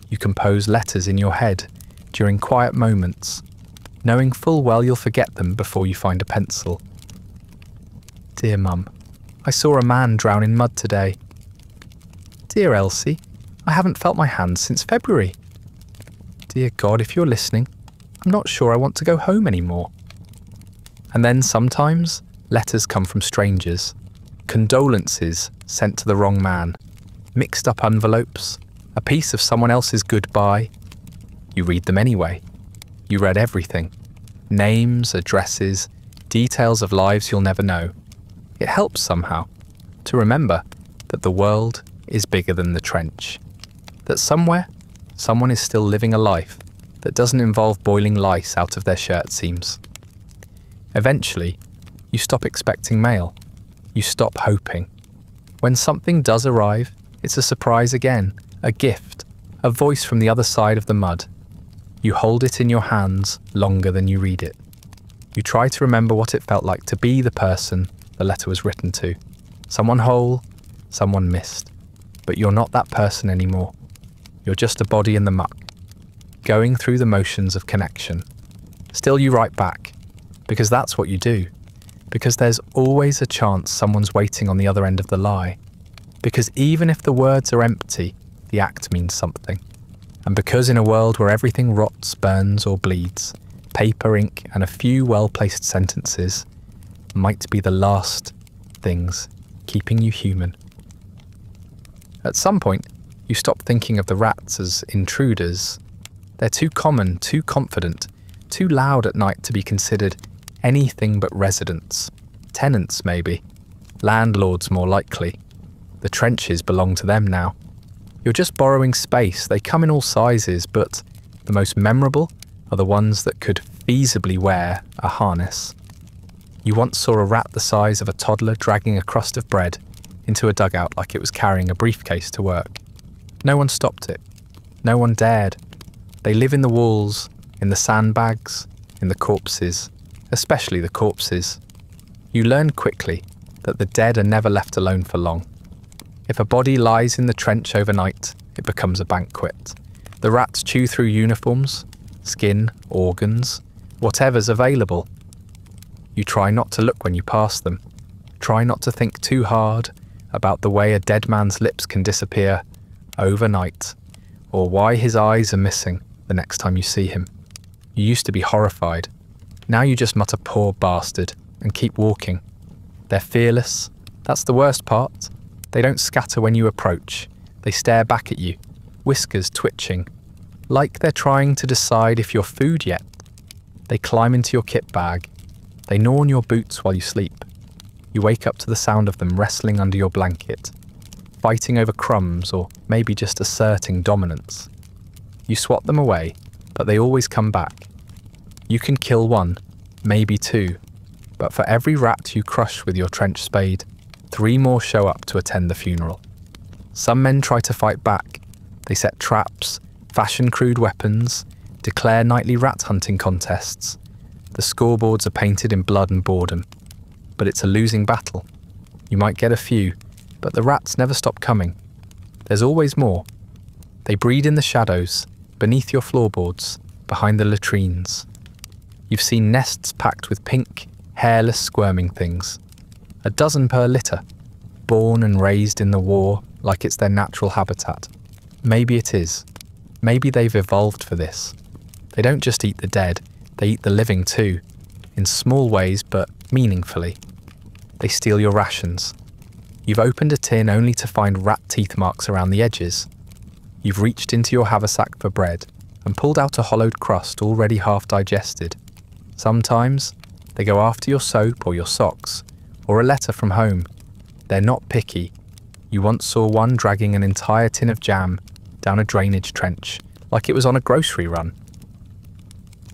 You compose letters in your head during quiet moments, knowing full well you'll forget them before you find a pencil. Dear Mum, I saw a man drown in mud today. Dear Elsie, I haven't felt my hands since February. Dear God, if you're listening, I'm not sure I want to go home anymore. And then sometimes letters come from strangers. Condolences sent to the wrong man. Mixed up envelopes. A piece of someone else's goodbye. You read them anyway. You read everything. Names, addresses, details of lives you'll never know. It helps somehow to remember that the world is bigger than the trench. That somewhere, someone is still living a life that doesn't involve boiling lice out of their shirt seams. Eventually, you stop expecting mail. You stop hoping. When something does arrive, it's a surprise again, a gift, a voice from the other side of the mud. You hold it in your hands longer than you read it. You try to remember what it felt like to be the person the letter was written to. Someone whole, someone missed. But you're not that person anymore. You're just a body in the muck, going through the motions of connection. Still you write back, because that's what you do. Because there's always a chance someone's waiting on the other end of the lie. Because even if the words are empty, the act means something. And because in a world where everything rots, burns or bleeds, paper, ink and a few well-placed sentences might be the last things keeping you human. At some point, you stop thinking of the rats as intruders. They're too common, too confident, too loud at night to be considered anything but residents. Tenants, maybe. Landlords, more likely. The trenches belong to them now. You're just borrowing space. They come in all sizes, but the most memorable are the ones that could feasibly wear a harness. You once saw a rat the size of a toddler dragging a crust of bread into a dugout like it was carrying a briefcase to work. No one stopped it. No one dared. They live in the walls, in the sandbags, in the corpses, especially the corpses. You learn quickly that the dead are never left alone for long. If a body lies in the trench overnight, it becomes a banquet. The rats chew through uniforms, skin, organs, whatever's available. You try not to look when you pass them. Try not to think too hard about the way a dead man's lips can disappear overnight, or why his eyes are missing the next time you see him. You used to be horrified. Now you just mutter "poor bastard" and keep walking. They're fearless. That's the worst part. They don't scatter when you approach. They stare back at you, whiskers twitching, like they're trying to decide if you're food yet. They climb into your kit bag. They gnaw on your boots while you sleep. You wake up to the sound of them wrestling under your blanket, fighting over crumbs or maybe just asserting dominance. You swat them away, but they always come back. You can kill one, maybe two, but for every rat you crush with your trench spade, 3 more show up to attend the funeral. Some men try to fight back. They set traps, fashion crude weapons, declare nightly rat hunting contests. The scoreboards are painted in blood and boredom. But it's a losing battle. You might get a few, but the rats never stop coming. There's always more. They breed in the shadows, beneath your floorboards, behind the latrines. You've seen nests packed with pink, hairless, squirming things. 12 per litter, born and raised in the war like it's their natural habitat. Maybe it is. Maybe they've evolved for this. They don't just eat the dead, they eat the living too, in small ways but meaningfully. They steal your rations. You've opened a tin only to find rat teeth marks around the edges. You've reached into your haversack for bread and pulled out a hollowed crust already half digested. Sometimes they go after your soap or your socks, or a letter from home. They're not picky. You once saw one dragging an entire tin of jam down a drainage trench, like it was on a grocery run.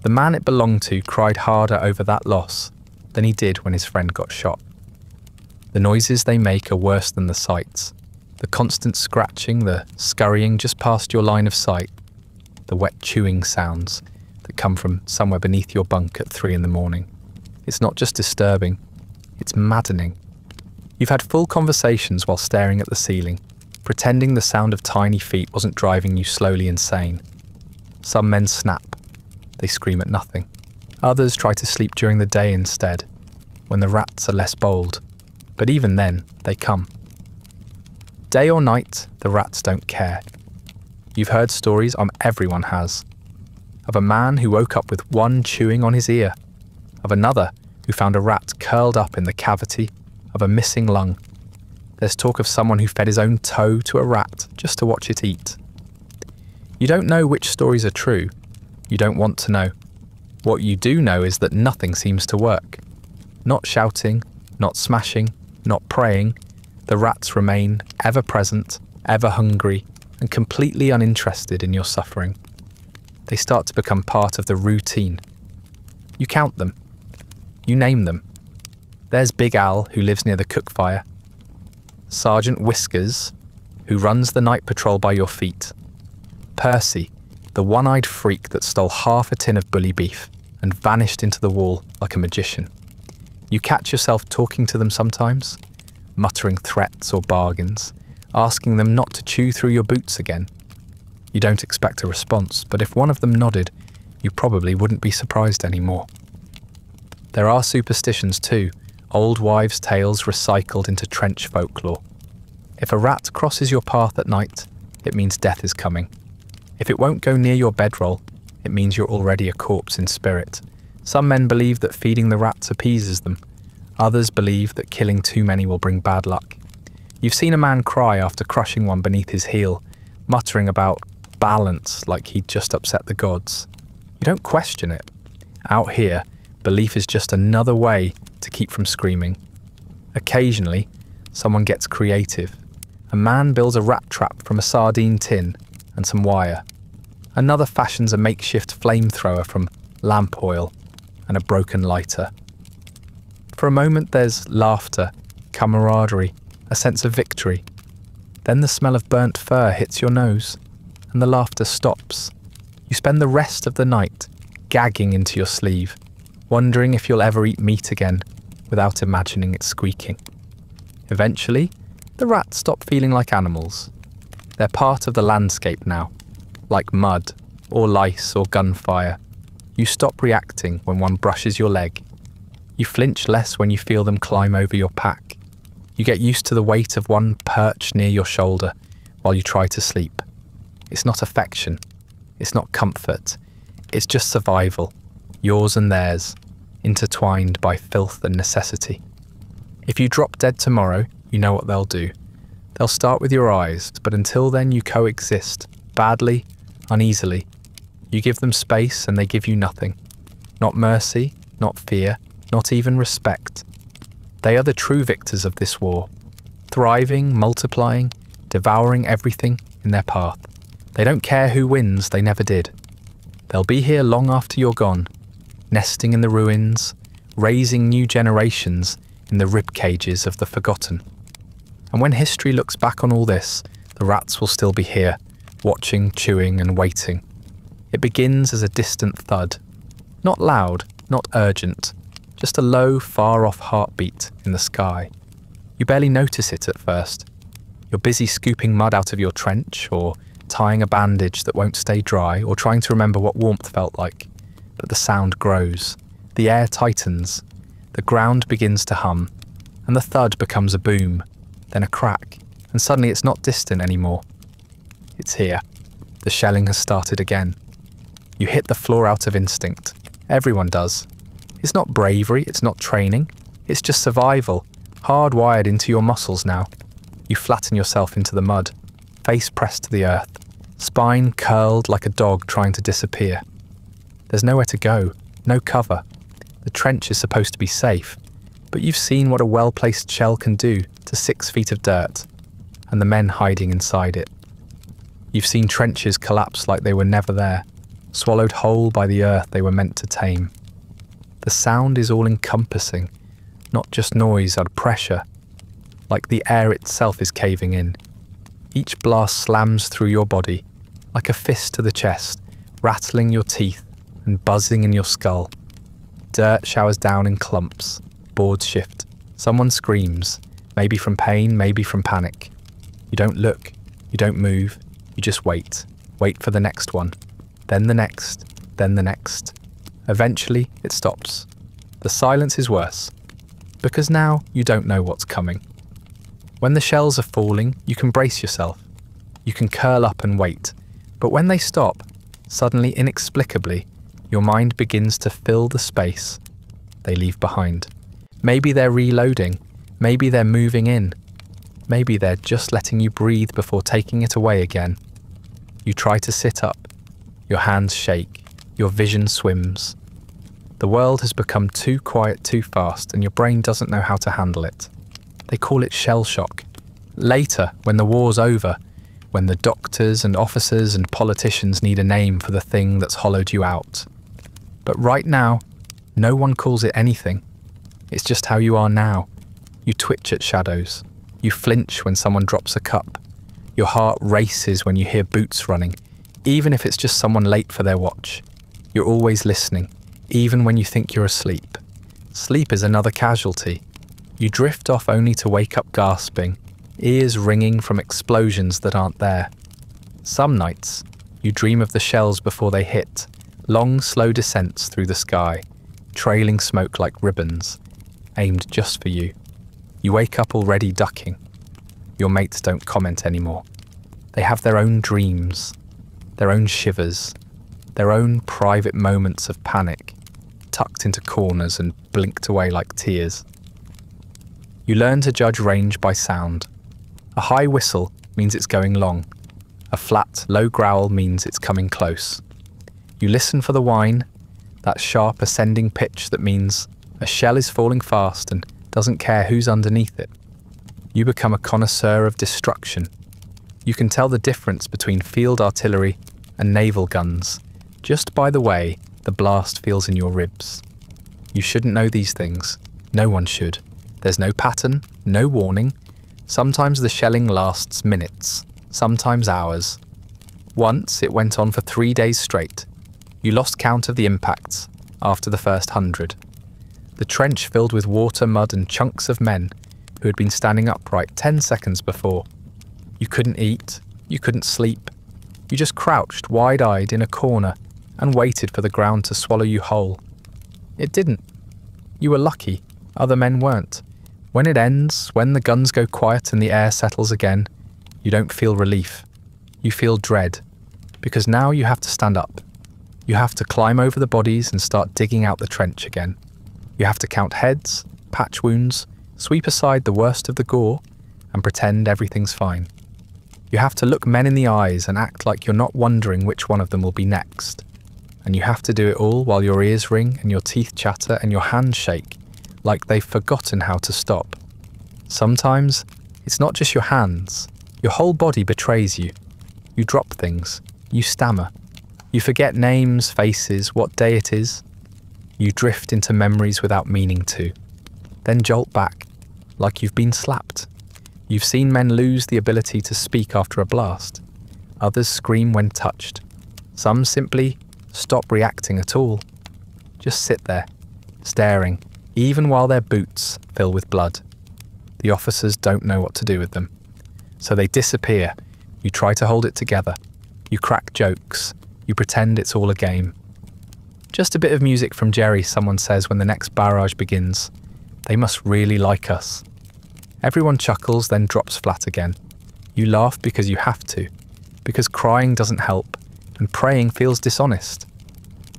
The man it belonged to cried harder over that loss than he did when his friend got shot. The noises they make are worse than the sights. The constant scratching, the scurrying just past your line of sight, the wet chewing sounds that come from somewhere beneath your bunk at 3 a.m. It's not just disturbing, it's maddening. You've had full conversations while staring at the ceiling, pretending the sound of tiny feet wasn't driving you slowly insane. Some men snap. They scream at nothing. Others try to sleep during the day instead, when the rats are less bold. But even then, they come. Day or night, the rats don't care. You've heard stories, everyone has. Of a man who woke up with one chewing on his ear. Of another who found a rat curled up in the cavity of a missing lung. There's talk of someone who fed his own toe to a rat just to watch it eat. You don't know which stories are true. You don't want to know. What you do know is that nothing seems to work. Not shouting, not smashing, not praying, the rats remain ever present, ever hungry, and completely uninterested in your suffering. They start to become part of the routine. You count them. You name them. There's Big Al, who lives near the cook fire. Sergeant Whiskers, who runs the night patrol by your feet. Percy, the one-eyed freak that stole half a tin of bully beef and vanished into the wall like a magician. You catch yourself talking to them sometimes, muttering threats or bargains, asking them not to chew through your boots again. You don't expect a response, but if one of them nodded, you probably wouldn't be surprised anymore. There are superstitions too, old wives' tales recycled into trench folklore. If a rat crosses your path at night, it means death is coming. If it won't go near your bedroll, it means you're already a corpse in spirit. Some men believe that feeding the rats appeases them. Others believe that killing too many will bring bad luck. You've seen a man cry after crushing one beneath his heel, muttering about balance like he'd just upset the gods. You don't question it. Out here, belief is just another way to keep from screaming. Occasionally, someone gets creative. A man builds a rat trap from a sardine tin and some wire. Another fashions a makeshift flamethrower from lamp oil and a broken lighter. For a moment there's laughter, camaraderie, a sense of victory. Then the smell of burnt fur hits your nose, and the laughter stops. You spend the rest of the night gagging into your sleeve, wondering if you'll ever eat meat again without imagining it squeaking. Eventually, the rats stop feeling like animals. They're part of the landscape now, like mud, or lice, or gunfire. You stop reacting when one brushes your leg. You flinch less when you feel them climb over your pack. You get used to the weight of one perch near your shoulder while you try to sleep. It's not affection. It's not comfort. It's just survival, yours and theirs, intertwined by filth and necessity. If you drop dead tomorrow, you know what they'll do. They'll start with your eyes, but until then you coexist, badly, uneasily. You give them space and they give you nothing. Not mercy, not fear, not even respect. They are the true victors of this war, thriving, multiplying, devouring everything in their path. They don't care who wins, they never did. They'll be here long after you're gone, nesting in the ruins, raising new generations in the rib cages of the forgotten. And when history looks back on all this, the rats will still be here, watching, chewing and waiting. It begins as a distant thud. Not loud, not urgent, just a low, far-off heartbeat in the sky. You barely notice it at first. You're busy scooping mud out of your trench, or tying a bandage that won't stay dry, or trying to remember what warmth felt like. But the sound grows. The air tightens. The ground begins to hum, and the thud becomes a boom, then a crack, and suddenly it's not distant anymore. It's here. The shelling has started again. You hit the floor out of instinct. Everyone does. It's not bravery, it's not training. It's just survival, hardwired into your muscles now. You flatten yourself into the mud, face pressed to the earth, spine curled like a dog trying to disappear. There's nowhere to go, no cover. The trench is supposed to be safe, but you've seen what a well-placed shell can do to 6 feet of dirt, and the men hiding inside it. You've seen trenches collapse like they were never there, swallowed whole by the earth they were meant to tame. The sound is all-encompassing, not just noise or pressure, like the air itself is caving in. Each blast slams through your body, like a fist to the chest, rattling your teeth and buzzing in your skull. Dirt showers down in clumps, boards shift, someone screams, maybe from pain, maybe from panic. You don't look, you don't move, you just wait. Wait for the next one, then the next, then the next. Eventually, it stops. The silence is worse, because now you don't know what's coming. When the shells are falling, you can brace yourself. You can curl up and wait. But when they stop, suddenly, inexplicably, your mind begins to fill the space they leave behind. Maybe they're reloading. Maybe they're moving in. Maybe they're just letting you breathe before taking it away again. You try to sit up. Your hands shake. Your vision swims. The world has become too quiet too fast, and your brain doesn't know how to handle it. They call it shell shock. Later, when the war's over, when the doctors and officers and politicians need a name for the thing that's hollowed you out. But right now, no one calls it anything. It's just how you are now. You twitch at shadows. You flinch when someone drops a cup. Your heart races when you hear boots running, even if it's just someone late for their watch. You're always listening, even when you think you're asleep. Sleep is another casualty. You drift off only to wake up gasping, ears ringing from explosions that aren't there. Some nights, you dream of the shells before they hit, long, slow descents through the sky, trailing smoke like ribbons, aimed just for you. You wake up already ducking. Your mates don't comment anymore. They have their own dreams, their own shivers, their own private moments of panic, tucked into corners and blinked away like tears. You learn to judge range by sound. A high whistle means it's going long. A flat, low growl means it's coming close. You listen for the whine, that sharp ascending pitch that means a shell is falling fast and doesn't care who's underneath it. You become a connoisseur of destruction. You can tell the difference between field artillery and naval guns just by the way the blast feels in your ribs. You shouldn't know these things. No one should. There's no pattern, no warning. Sometimes the shelling lasts minutes, sometimes hours. Once it went on for 3 days straight. You lost count of the impacts after the first 100. The trench filled with water, mud and chunks of men who had been standing upright 10 seconds before. You couldn't eat, you couldn't sleep. You just crouched wide-eyed in a corner and waited for the ground to swallow you whole. It didn't. You were lucky, other men weren't. When it ends, when the guns go quiet and the air settles again, you don't feel relief. You feel dread, because now you have to stand up. You have to climb over the bodies and start digging out the trench again. You have to count heads, patch wounds, sweep aside the worst of the gore, and pretend everything's fine. You have to look men in the eyes and act like you're not wondering which one of them will be next. And you have to do it all while your ears ring and your teeth chatter and your hands shake, like they've forgotten how to stop. Sometimes, it's not just your hands. Your whole body betrays you. You drop things. You stammer. You forget names, faces, what day it is. You drift into memories without meaning to. Then jolt back, like you've been slapped. You've seen men lose the ability to speak after a blast. Others scream when touched. Some simply stop reacting at all. Just sit there, staring, even while their boots fill with blood. The officers don't know what to do with them. So they disappear. You try to hold it together. You crack jokes. You pretend it's all a game. Just a bit of music from Jerry, someone says when the next barrage begins. They must really like us. Everyone chuckles, then drops flat again. You laugh because you have to, because crying doesn't help, and praying feels dishonest.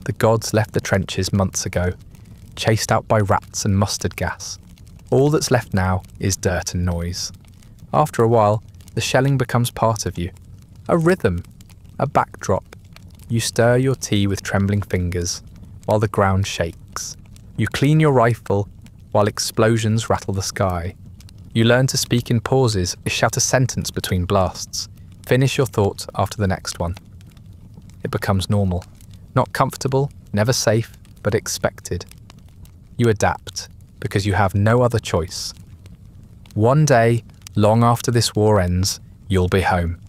The gods left the trenches months ago, chased out by rats and mustard gas. All that's left now is dirt and noise. After a while, the shelling becomes part of you. A rhythm, a backdrop. You stir your tea with trembling fingers, while the ground shakes. You clean your rifle, while explosions rattle the sky. You learn to speak in pauses, shout a sentence between blasts. Finish your thought after the next one. It becomes normal. Not comfortable, never safe, but expected. You adapt, because you have no other choice. One day, long after this war ends, you'll be home.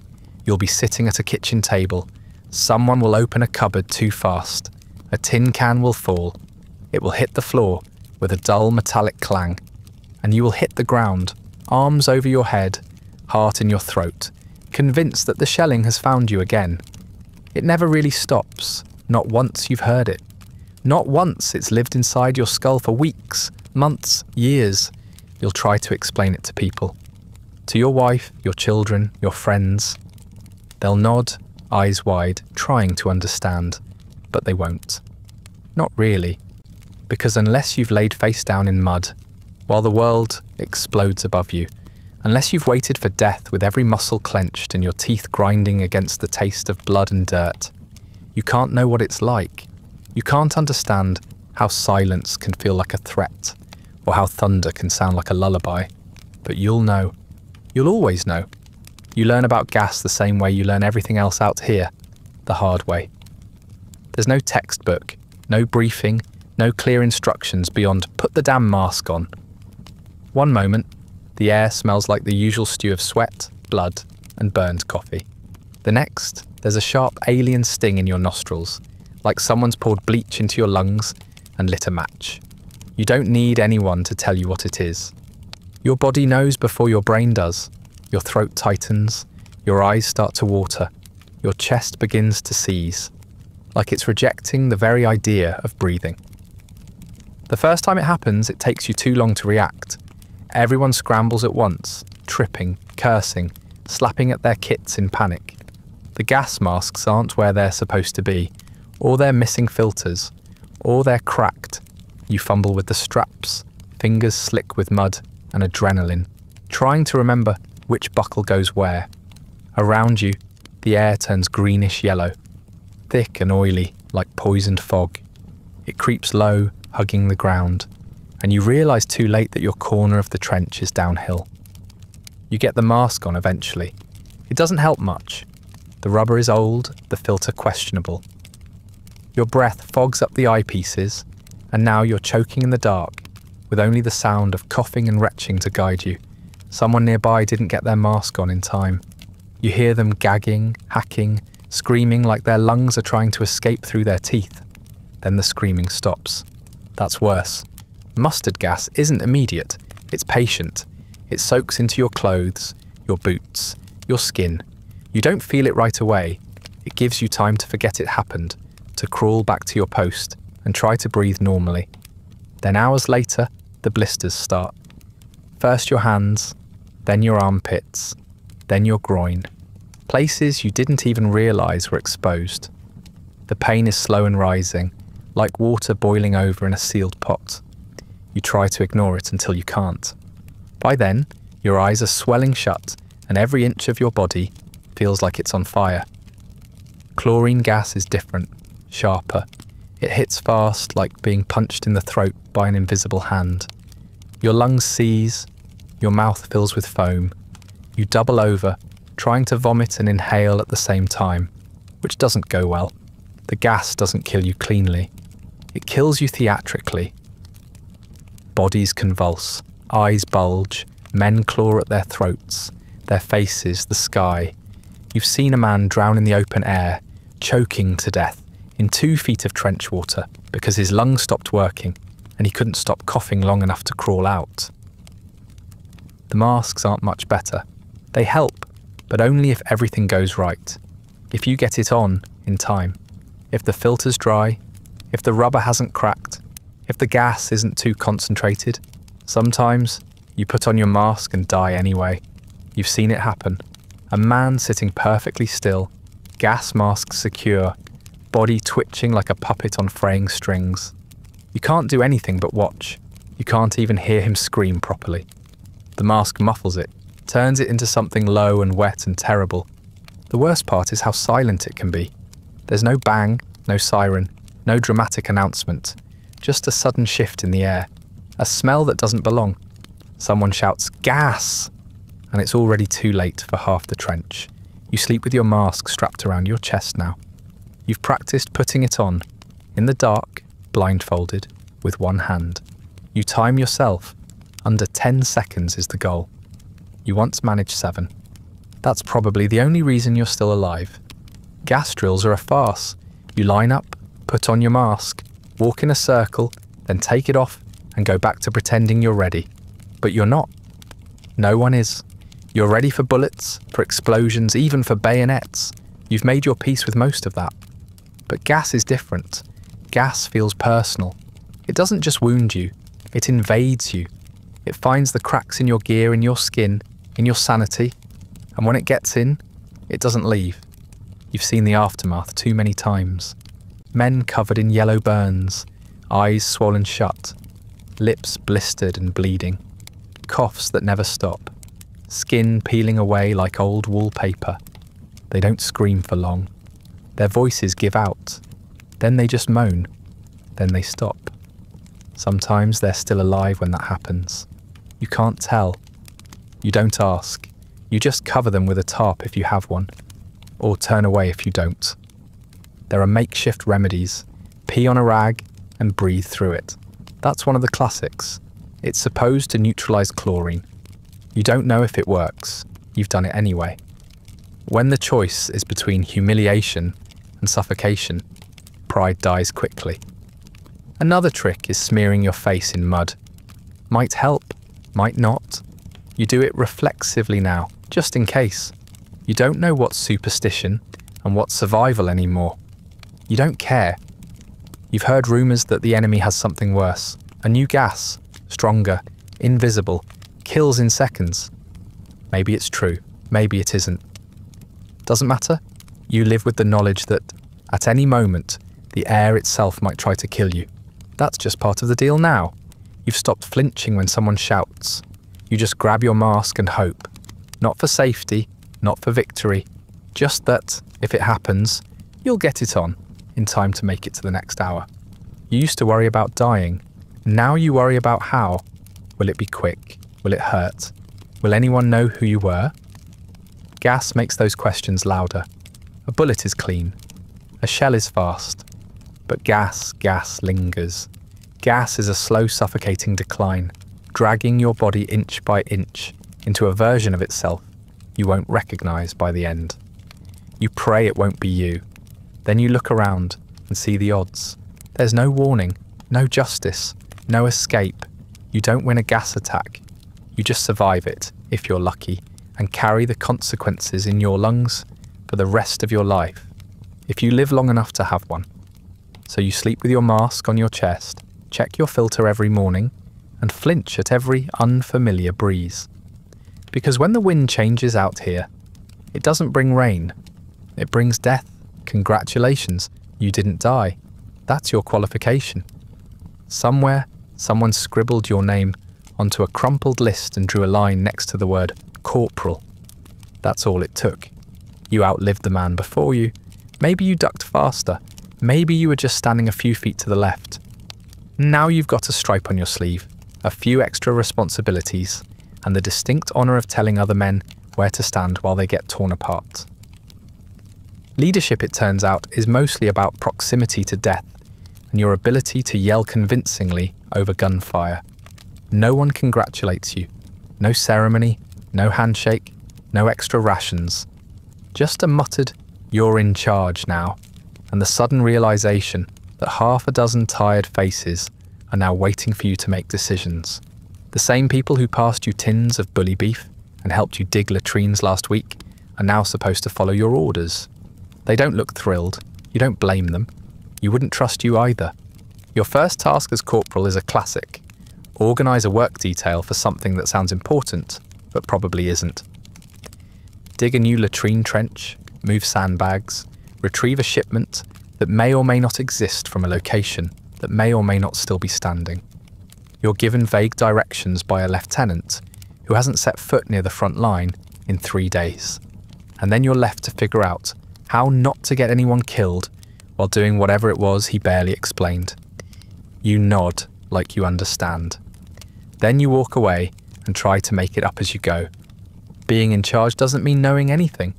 You'll be sitting at a kitchen table. Someone will open a cupboard too fast. A tin can will fall. It will hit the floor with a dull metallic clang. And you will hit the ground, arms over your head, heart in your throat, convinced that the shelling has found you again. It never really stops. Not once you've heard it. Not once it's lived inside your skull for weeks, months, years. You'll try to explain it to people. To your wife, your children, your friends. They'll nod, eyes wide, trying to understand, but they won't. Not really, because unless you've laid face down in mud, while the world explodes above you, unless you've waited for death with every muscle clenched and your teeth grinding against the taste of blood and dirt, you can't know what it's like. You can't understand how silence can feel like a threat, or how thunder can sound like a lullaby. But you'll know. You'll always know. You learn about gas the same way you learn everything else out here, the hard way. There's no textbook, no briefing, no clear instructions beyond put the damn mask on. One moment, the air smells like the usual stew of sweat, blood, and burned coffee. The next, there's a sharp alien sting in your nostrils, like someone's poured bleach into your lungs and lit a match. You don't need anyone to tell you what it is. Your body knows before your brain does. Your throat tightens, your eyes start to water, your chest begins to seize, like it's rejecting the very idea of breathing. The first time it happens, it takes you too long to react. Everyone scrambles at once, tripping, cursing, slapping at their kits in panic. The gas masks aren't where they're supposed to be, or they're missing filters, or they're cracked. You fumble with the straps, fingers slick with mud and adrenaline, trying to remember which buckle goes where. Around you, the air turns greenish-yellow, thick and oily like poisoned fog. It creeps low, hugging the ground, and you realise too late that your corner of the trench is downhill. You get the mask on eventually. It doesn't help much. The rubber is old, the filter questionable. Your breath fogs up the eyepieces, and now you're choking in the dark, with only the sound of coughing and retching to guide you. Someone nearby didn't get their mask on in time. You hear them gagging, hacking, screaming like their lungs are trying to escape through their teeth. Then the screaming stops. That's worse. Mustard gas isn't immediate, it's patient. It soaks into your clothes, your boots, your skin. You don't feel it right away. It gives you time to forget it happened, to crawl back to your post and try to breathe normally. Then hours later, the blisters start. First your hands, then your armpits, then your groin. Places you didn't even realise were exposed. The pain is slow and rising, like water boiling over in a sealed pot. You try to ignore it until you can't. By then, your eyes are swelling shut and every inch of your body feels like it's on fire. Chlorine gas is different, sharper. It hits fast, like being punched in the throat by an invisible hand. Your lungs seize, your mouth fills with foam. You double over, trying to vomit and inhale at the same time, which doesn't go well. The gas doesn't kill you cleanly. It kills you theatrically. Bodies convulse, eyes bulge, men claw at their throats, their faces, the sky. You've seen a man drown in the open air, choking to death, in 2 feet of trench water because his lungs stopped working and he couldn't stop coughing long enough to crawl out. The masks aren't much better. They help, but only if everything goes right. If you get it on in time. If the filter's dry, if the rubber hasn't cracked, if the gas isn't too concentrated. Sometimes you put on your mask and die anyway. You've seen it happen. A man sitting perfectly still, gas mask secure, body twitching like a puppet on fraying strings. You can't do anything but watch. You can't even hear him scream properly. The mask muffles it, turns it into something low and wet and terrible. The worst part is how silent it can be. There's no bang, no siren, no dramatic announcement, just a sudden shift in the air, a smell that doesn't belong. Someone shouts, "Gas!" and it's already too late for half the trench. You sleep with your mask strapped around your chest now. You've practiced putting it on, in the dark, blindfolded, with one hand. You time yourself. Under 10 seconds is the goal. You once managed 7. That's probably the only reason you're still alive. Gas drills are a farce. You line up, put on your mask, walk in a circle, then take it off and go back to pretending you're ready. But you're not. No one is. You're ready for bullets, for explosions, even for bayonets. You've made your peace with most of that. But gas is different. Gas feels personal. It doesn't just wound you, it invades you. It finds the cracks in your gear, in your skin, in your sanity, and when it gets in, it doesn't leave. You've seen the aftermath too many times. Men covered in yellow burns, eyes swollen shut, lips blistered and bleeding, coughs that never stop, skin peeling away like old wallpaper. They don't scream for long. Their voices give out. Then they just moan. Then they stop. Sometimes they're still alive when that happens. You can't tell. You don't ask. You just cover them with a tarp if you have one, or turn away if you don't. There are makeshift remedies. Pee on a rag and breathe through it. That's one of the classics. It's supposed to neutralize chlorine. You don't know if it works. You've done it anyway. When the choice is between humiliation and suffocation, pride dies quickly. Another trick is smearing your face in mud. Might help, might not. You do it reflexively now, just in case. You don't know what's superstition and what's survival anymore. You don't care. You've heard rumours that the enemy has something worse. A new gas, stronger, invisible, kills in seconds. Maybe it's true, maybe it isn't. Doesn't matter. You live with the knowledge that, at any moment, the air itself might try to kill you. That's just part of the deal now. You've stopped flinching when someone shouts. You just grab your mask and hope. Not for safety, not for victory. Just that, if it happens, you'll get it on, in time to make it to the next hour. You used to worry about dying. Now you worry about how. Will it be quick? Will it hurt? Will anyone know who you were? Gas makes those questions louder. A bullet is clean. A shell is fast. But gas lingers. Gas is a slow, suffocating decline, dragging your body inch by inch into a version of itself you won't recognize by the end. You pray it won't be you. Then you look around and see the odds. There's no warning, no justice, no escape. You don't win a gas attack. You just survive it, if you're lucky, and carry the consequences in your lungs for the rest of your life, if you live long enough to have one. So you sleep with your mask on your chest, check your filter every morning, and flinch at every unfamiliar breeze. Because when the wind changes out here, it doesn't bring rain. It brings death. Congratulations, you didn't die. That's your qualification. Somewhere, someone scribbled your name onto a crumpled list and drew a line next to the word corporal. That's all it took. You outlived the man before you. Maybe you ducked faster. Maybe you were just standing a few feet to the left. Now you've got a stripe on your sleeve, a few extra responsibilities, and the distinct honour of telling other men where to stand while they get torn apart. Leadership, it turns out, is mostly about proximity to death and your ability to yell convincingly over gunfire. No one congratulates you. No ceremony, no handshake, no extra rations. Just a muttered, "You're in charge now," and the sudden realisation that half a dozen tired faces are now waiting for you to make decisions. The same people who passed you tins of bully beef and helped you dig latrines last week are now supposed to follow your orders. They don't look thrilled. You don't blame them. You wouldn't trust you either. Your first task as corporal is a classic. Organise a work detail for something that sounds important, but probably isn't. Dig a new latrine trench, move sandbags, retrieve a shipment that may or may not exist from a location that may or may not still be standing. You're given vague directions by a lieutenant who hasn't set foot near the front line in 3 days. And then you're left to figure out how not to get anyone killed while doing whatever it was he barely explained. You nod like you understand. Then you walk away and try to make it up as you go. Being in charge doesn't mean knowing anything.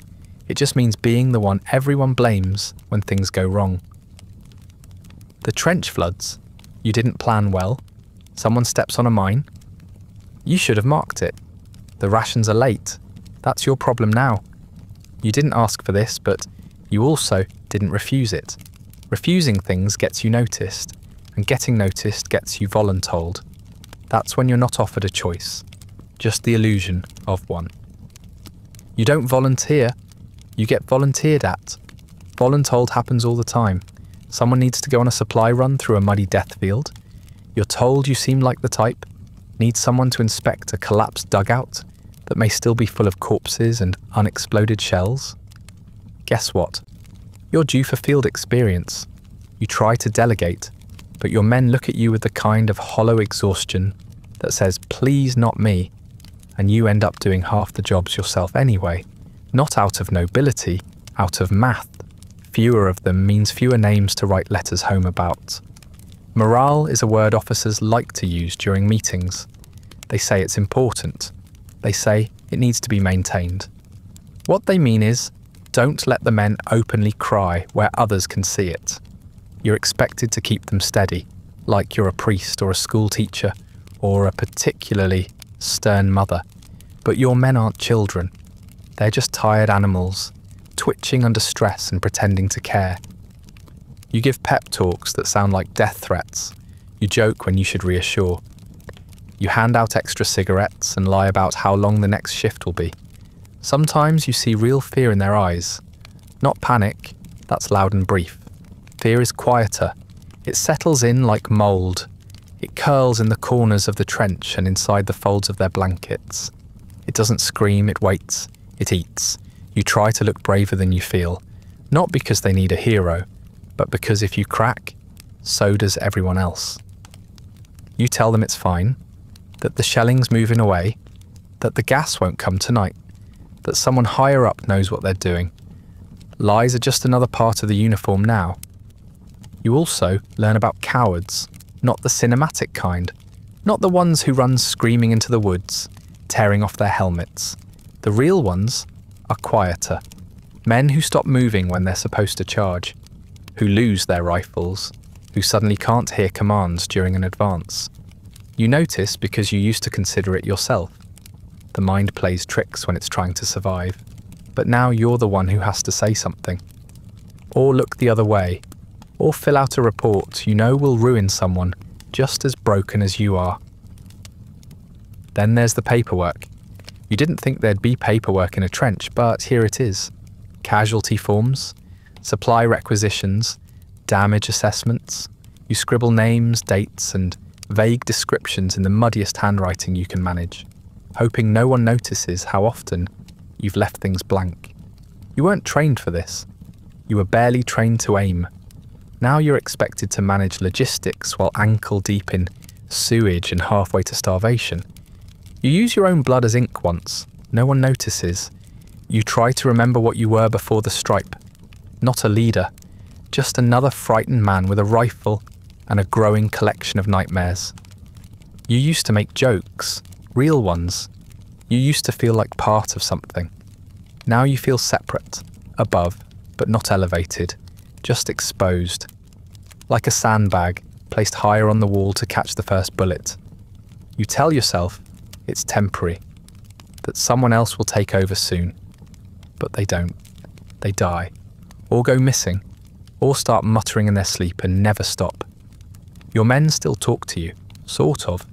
It just means being the one everyone blames when things go wrong. The trench floods. You didn't plan well. Someone steps on a mine. You should have marked it. The rations are late. That's your problem now. You didn't ask for this, but you also didn't refuse it. Refusing things gets you noticed, and getting noticed gets you voluntold. That's when you're not offered a choice, just the illusion of one. You don't volunteer, you get volunteered at. Voluntold happens all the time. Someone needs to go on a supply run through a muddy death field. You're told you seem like the type, need someone to inspect a collapsed dugout that may still be full of corpses and unexploded shells. Guess what? You're due for field experience. You try to delegate, but your men look at you with the kind of hollow exhaustion that says, "Please, not me," and you end up doing half the jobs yourself anyway. Not out of nobility, out of math. Fewer of them means fewer names to write letters home about. Morale is a word officers like to use during meetings. They say it's important. They say it needs to be maintained. What they mean is, don't let the men openly cry where others can see it. You're expected to keep them steady, like you're a priest or a school teacher or a particularly stern mother. But your men aren't children. They're just tired animals, twitching under stress and pretending to care. You give pep talks that sound like death threats. You joke when you should reassure. You hand out extra cigarettes and lie about how long the next shift will be. Sometimes you see real fear in their eyes. Not panic, that's loud and brief. Fear is quieter. It settles in like mould. It curls in the corners of the trench and inside the folds of their blankets. It doesn't scream, it waits, it eats. You try to look braver than you feel, not because they need a hero, but because if you crack, so does everyone else. You tell them it's fine, that the shelling's moving away, that the gas won't come tonight, that someone higher up knows what they're doing. Lies are just another part of the uniform now. You also learn about cowards, not the cinematic kind, not the ones who run screaming into the woods, tearing off their helmets. The real ones are quieter. Men who stop moving when they're supposed to charge, who lose their rifles, who suddenly can't hear commands during an advance. You notice because you used to consider it yourself. The mind plays tricks when it's trying to survive, but now you're the one who has to say something. Or look the other way, or fill out a report you know will ruin someone just as broken as you are. Then there's the paperwork. You didn't think there'd be paperwork in a trench, but here it is. Casualty forms, supply requisitions, damage assessments. You scribble names, dates, and vague descriptions in the muddiest handwriting you can manage, hoping no one notices how often you've left things blank. You weren't trained for this. You were barely trained to aim. Now you're expected to manage logistics while ankle deep in sewage and halfway to starvation. You use your own blood as ink once. No one notices. You try to remember what you were before the stripe. Not a leader, just another frightened man with a rifle and a growing collection of nightmares. You used to make jokes, real ones. You used to feel like part of something. Now you feel separate, above, but not elevated, just exposed. Like a sandbag placed higher on the wall to catch the first bullet. You tell yourself it's temporary, that someone else will take over soon. But they don't. They die, or go missing, or start muttering in their sleep and never stop. Your men still talk to you, sort of.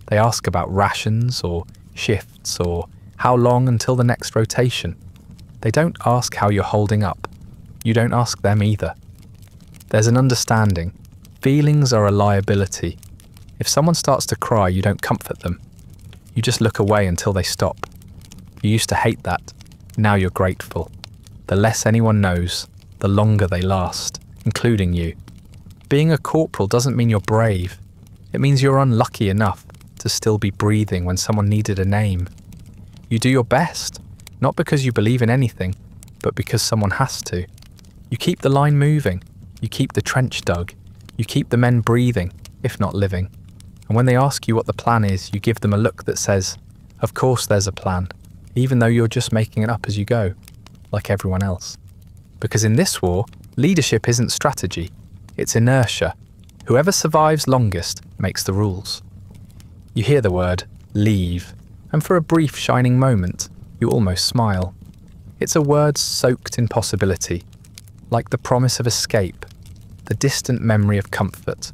They ask about rations or shifts or how long until the next rotation. They don't ask how you're holding up. You don't ask them either. There's an understanding. Feelings are a liability. If someone starts to cry, you don't comfort them. You just look away until they stop. You used to hate that. Now you're grateful. The less anyone knows, the longer they last, including you. Being a corporal doesn't mean you're brave. It means you're unlucky enough to still be breathing when someone needed a name. You do your best, not because you believe in anything, but because someone has to. You keep the line moving. You keep the trench dug. You keep the men breathing, if not living. And when they ask you what the plan is, you give them a look that says, of course there's a plan, even though you're just making it up as you go, like everyone else. Because in this war, leadership isn't strategy, it's inertia. Whoever survives longest makes the rules. You hear the word, leave, and for a brief shining moment, you almost smile. It's a word soaked in possibility, like the promise of escape, the distant memory of comfort.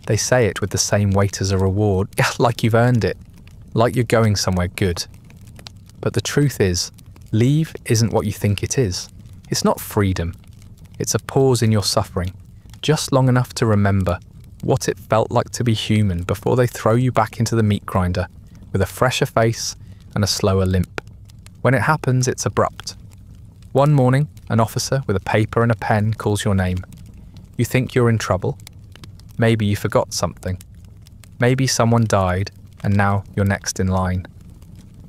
They say it with the same weight as a reward, like you've earned it, like you're going somewhere good. But the truth is, leave isn't what you think it is. It's not freedom. It's a pause in your suffering, just long enough to remember what it felt like to be human before they throw you back into the meat grinder with a fresher face and a slower limp. When it happens, it's abrupt. One morning, an officer with a paper and a pen calls your name. You think you're in trouble. Maybe you forgot something. Maybe someone died and now you're next in line.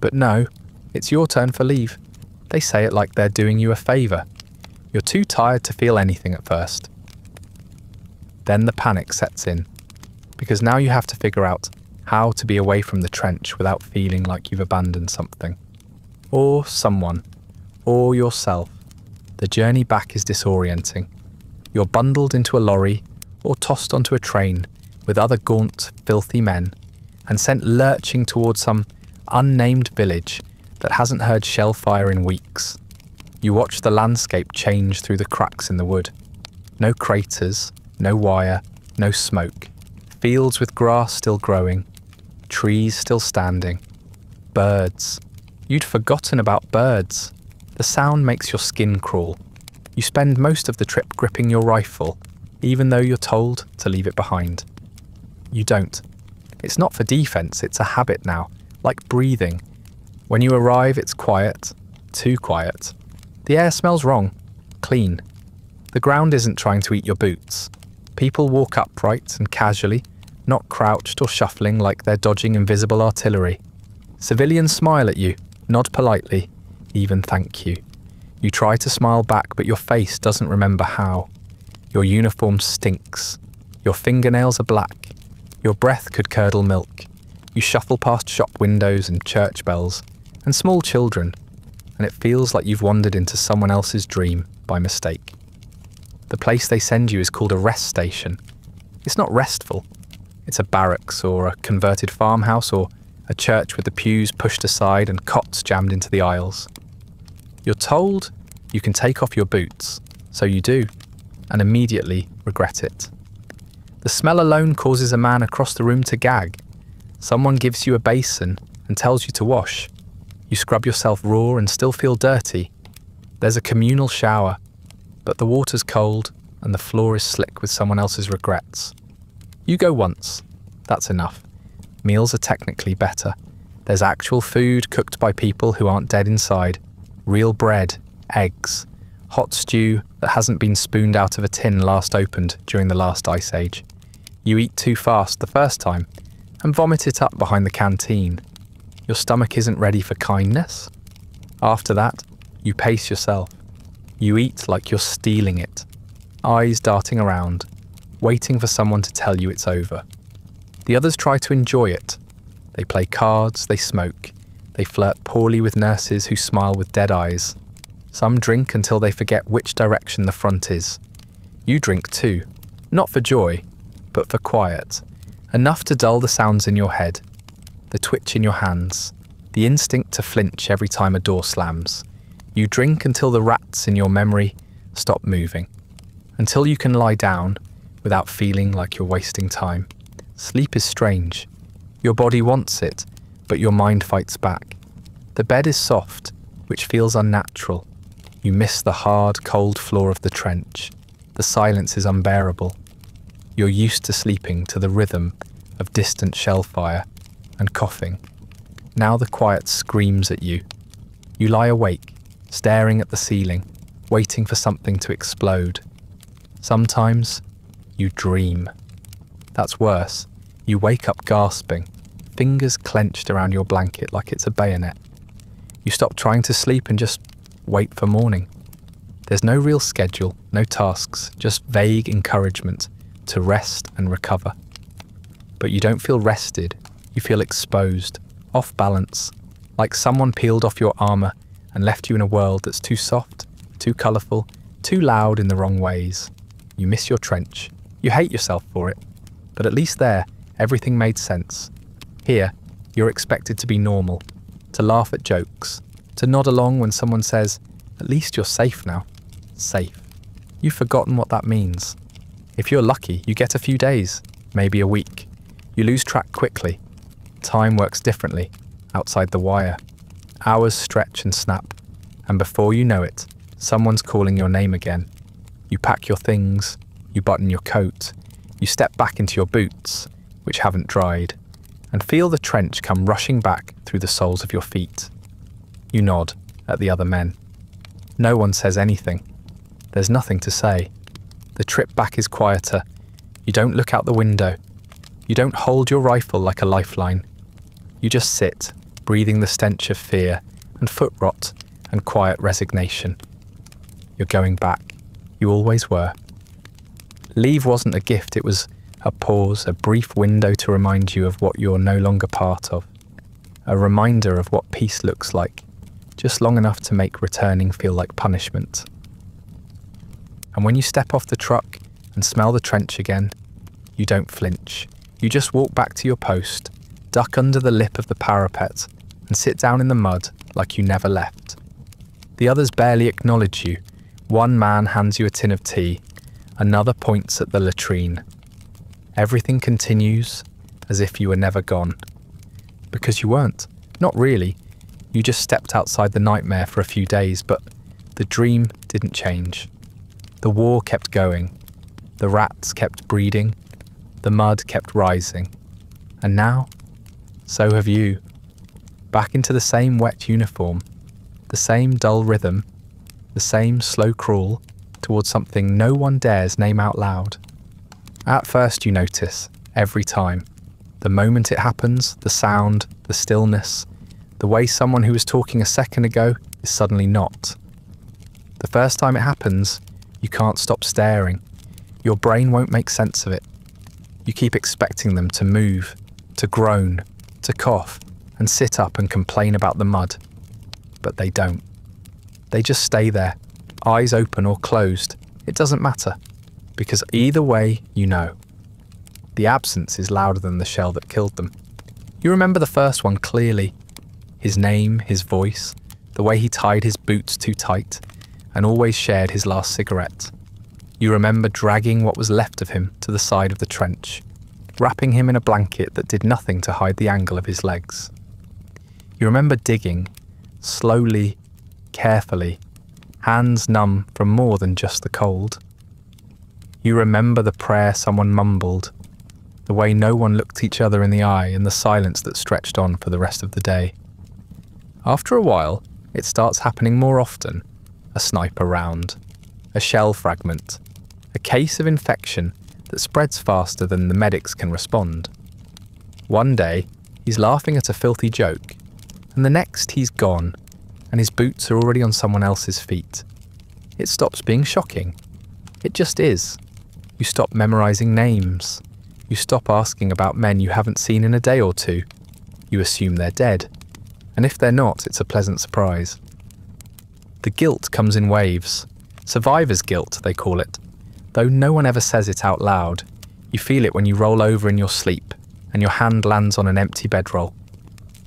But no, it's your turn for leave. They say it like they're doing you a favour. You're too tired to feel anything at first. Then the panic sets in, because now you have to figure out how to be away from the trench without feeling like you've abandoned something. Or someone. or yourself. The journey back is disorienting. You're bundled into a lorry or tossed onto a train with other gaunt, filthy men and sent lurching towards some unnamed village that hasn't heard shell fire in weeks. You watch the landscape change through the cracks in the wood. No craters, no wire, no smoke. Fields with grass still growing, trees still standing. Birds. You'd forgotten about birds. The sound makes your skin crawl. You spend most of the trip gripping your rifle, even though you're told to leave it behind. You don't. It's not for defense, it's a habit now, like breathing. When you arrive, it's quiet, too quiet. The air smells wrong, clean. The ground isn't trying to eat your boots. People walk upright and casually, not crouched or shuffling like they're dodging invisible artillery. Civilians smile at you, nod politely, even thank you. You try to smile back, but your face doesn't remember how. Your uniform stinks. Your fingernails are black. Your breath could curdle milk. You shuffle past shop windows and church bells and small children, and it feels like you've wandered into someone else's dream by mistake. The place they send you is called a rest station. It's not restful. It's a barracks or a converted farmhouse or a church with the pews pushed aside and cots jammed into the aisles. You're told you can take off your boots, so you do, and immediately regret it. The smell alone causes a man across the room to gag. Someone gives you a basin and tells you to wash. You scrub yourself raw and still feel dirty. There's a communal shower, but the water's cold and the floor is slick with someone else's regrets. You go once. That's enough. Meals are technically better. There's actual food cooked by people who aren't dead inside. Real bread, eggs, hot stew that hasn't been spooned out of a tin last opened during the last ice age. You eat too fast the first time and vomit it up behind the canteen. Your stomach isn't ready for kindness. After that, you pace yourself. You eat like you're stealing it, eyes darting around, waiting for someone to tell you it's over. The others try to enjoy it. They play cards, they smoke, they flirt poorly with nurses who smile with dead eyes. Some drink until they forget which direction the front is. You drink too, not for joy, but for quiet. Enough to dull the sounds in your head, the twitch in your hands, the instinct to flinch every time a door slams. You drink until the rats in your memory stop moving, until you can lie down without feeling like you're wasting time. Sleep is strange. Your body wants it, but your mind fights back. The bed is soft, which feels unnatural. You miss the hard, cold floor of the trench. The silence is unbearable. You're used to sleeping to the rhythm of distant shell fire and coughing. Now the quiet screams at you. You lie awake, staring at the ceiling, waiting for something to explode. Sometimes you dream. That's worse. You wake up gasping, fingers clenched around your blanket like it's a bayonet. You stop trying to sleep and just wait for morning. There's no real schedule, no tasks, just vague encouragement to rest and recover. But you don't feel rested, you feel exposed, off balance, like someone peeled off your armour and left you in a world that's too soft, too colourful, too loud in the wrong ways. You miss your trench. You hate yourself for it. But at least there, everything made sense. Here, you're expected to be normal, to laugh at jokes, to nod along when someone says, "At least you're safe now." Safe. You've forgotten what that means. If you're lucky, you get a few days, maybe a week. You lose track quickly. Time works differently, outside the wire. Hours stretch and snap, and before you know it, someone's calling your name again. You pack your things, you button your coat, you step back into your boots, which haven't dried, and feel the trench come rushing back through the soles of your feet. You nod at the other men. No one says anything. There's nothing to say. The trip back is quieter. You don't look out the window. You don't hold your rifle like a lifeline. You just sit, breathing the stench of fear and foot rot and quiet resignation. You're going back. You always were. Leave wasn't a gift, it was a pause, a brief window to remind you of what you're no longer part of. A reminder of what peace looks like. just long enough to make returning feel like punishment. And when you step off the truck and smell the trench again, you don't flinch. You just walk back to your post, duck under the lip of the parapet, and sit down in the mud like you never left. The others barely acknowledge you. One man hands you a tin of tea, another points at the latrine. Everything continues as if you were never gone. Because you weren't. Not really. You just stepped outside the nightmare for a few days, but the dream didn't change. The war kept going. The rats kept breeding. The mud kept rising. And now, so have you. Back into the same wet uniform, the same dull rhythm, the same slow crawl towards something no one dares name out loud. At first you notice, every time. The moment it happens, the sound, the stillness, the way someone who was talking a second ago is suddenly not. The first time it happens, you can't stop staring. Your brain won't make sense of it. You keep expecting them to move, to groan, to cough, and sit up and complain about the mud. But they don't. They just stay there, eyes open or closed. It doesn't matter, because either way, you know. The absence is louder than the shell that killed them. You remember the first one clearly. His name, his voice, the way he tied his boots too tight, and always shared his last cigarette. You remember dragging what was left of him to the side of the trench, wrapping him in a blanket that did nothing to hide the angle of his legs. You remember digging, slowly, carefully, hands numb from more than just the cold. You remember the prayer someone mumbled, the way no one looked each other in the eye in the silence that stretched on for the rest of the day. After a while, it starts happening more often. A sniper round, a shell fragment, a case of infection that spreads faster than the medics can respond. One day, he's laughing at a filthy joke, and the next he's gone, and his boots are already on someone else's feet. It stops being shocking. It just is. You stop memorizing names. You stop asking about men you haven't seen in a day or two. You assume they're dead. And if they're not, it's a pleasant surprise. The guilt comes in waves. Survivor's guilt, they call it. Though no one ever says it out loud, you feel it when you roll over in your sleep and your hand lands on an empty bedroll.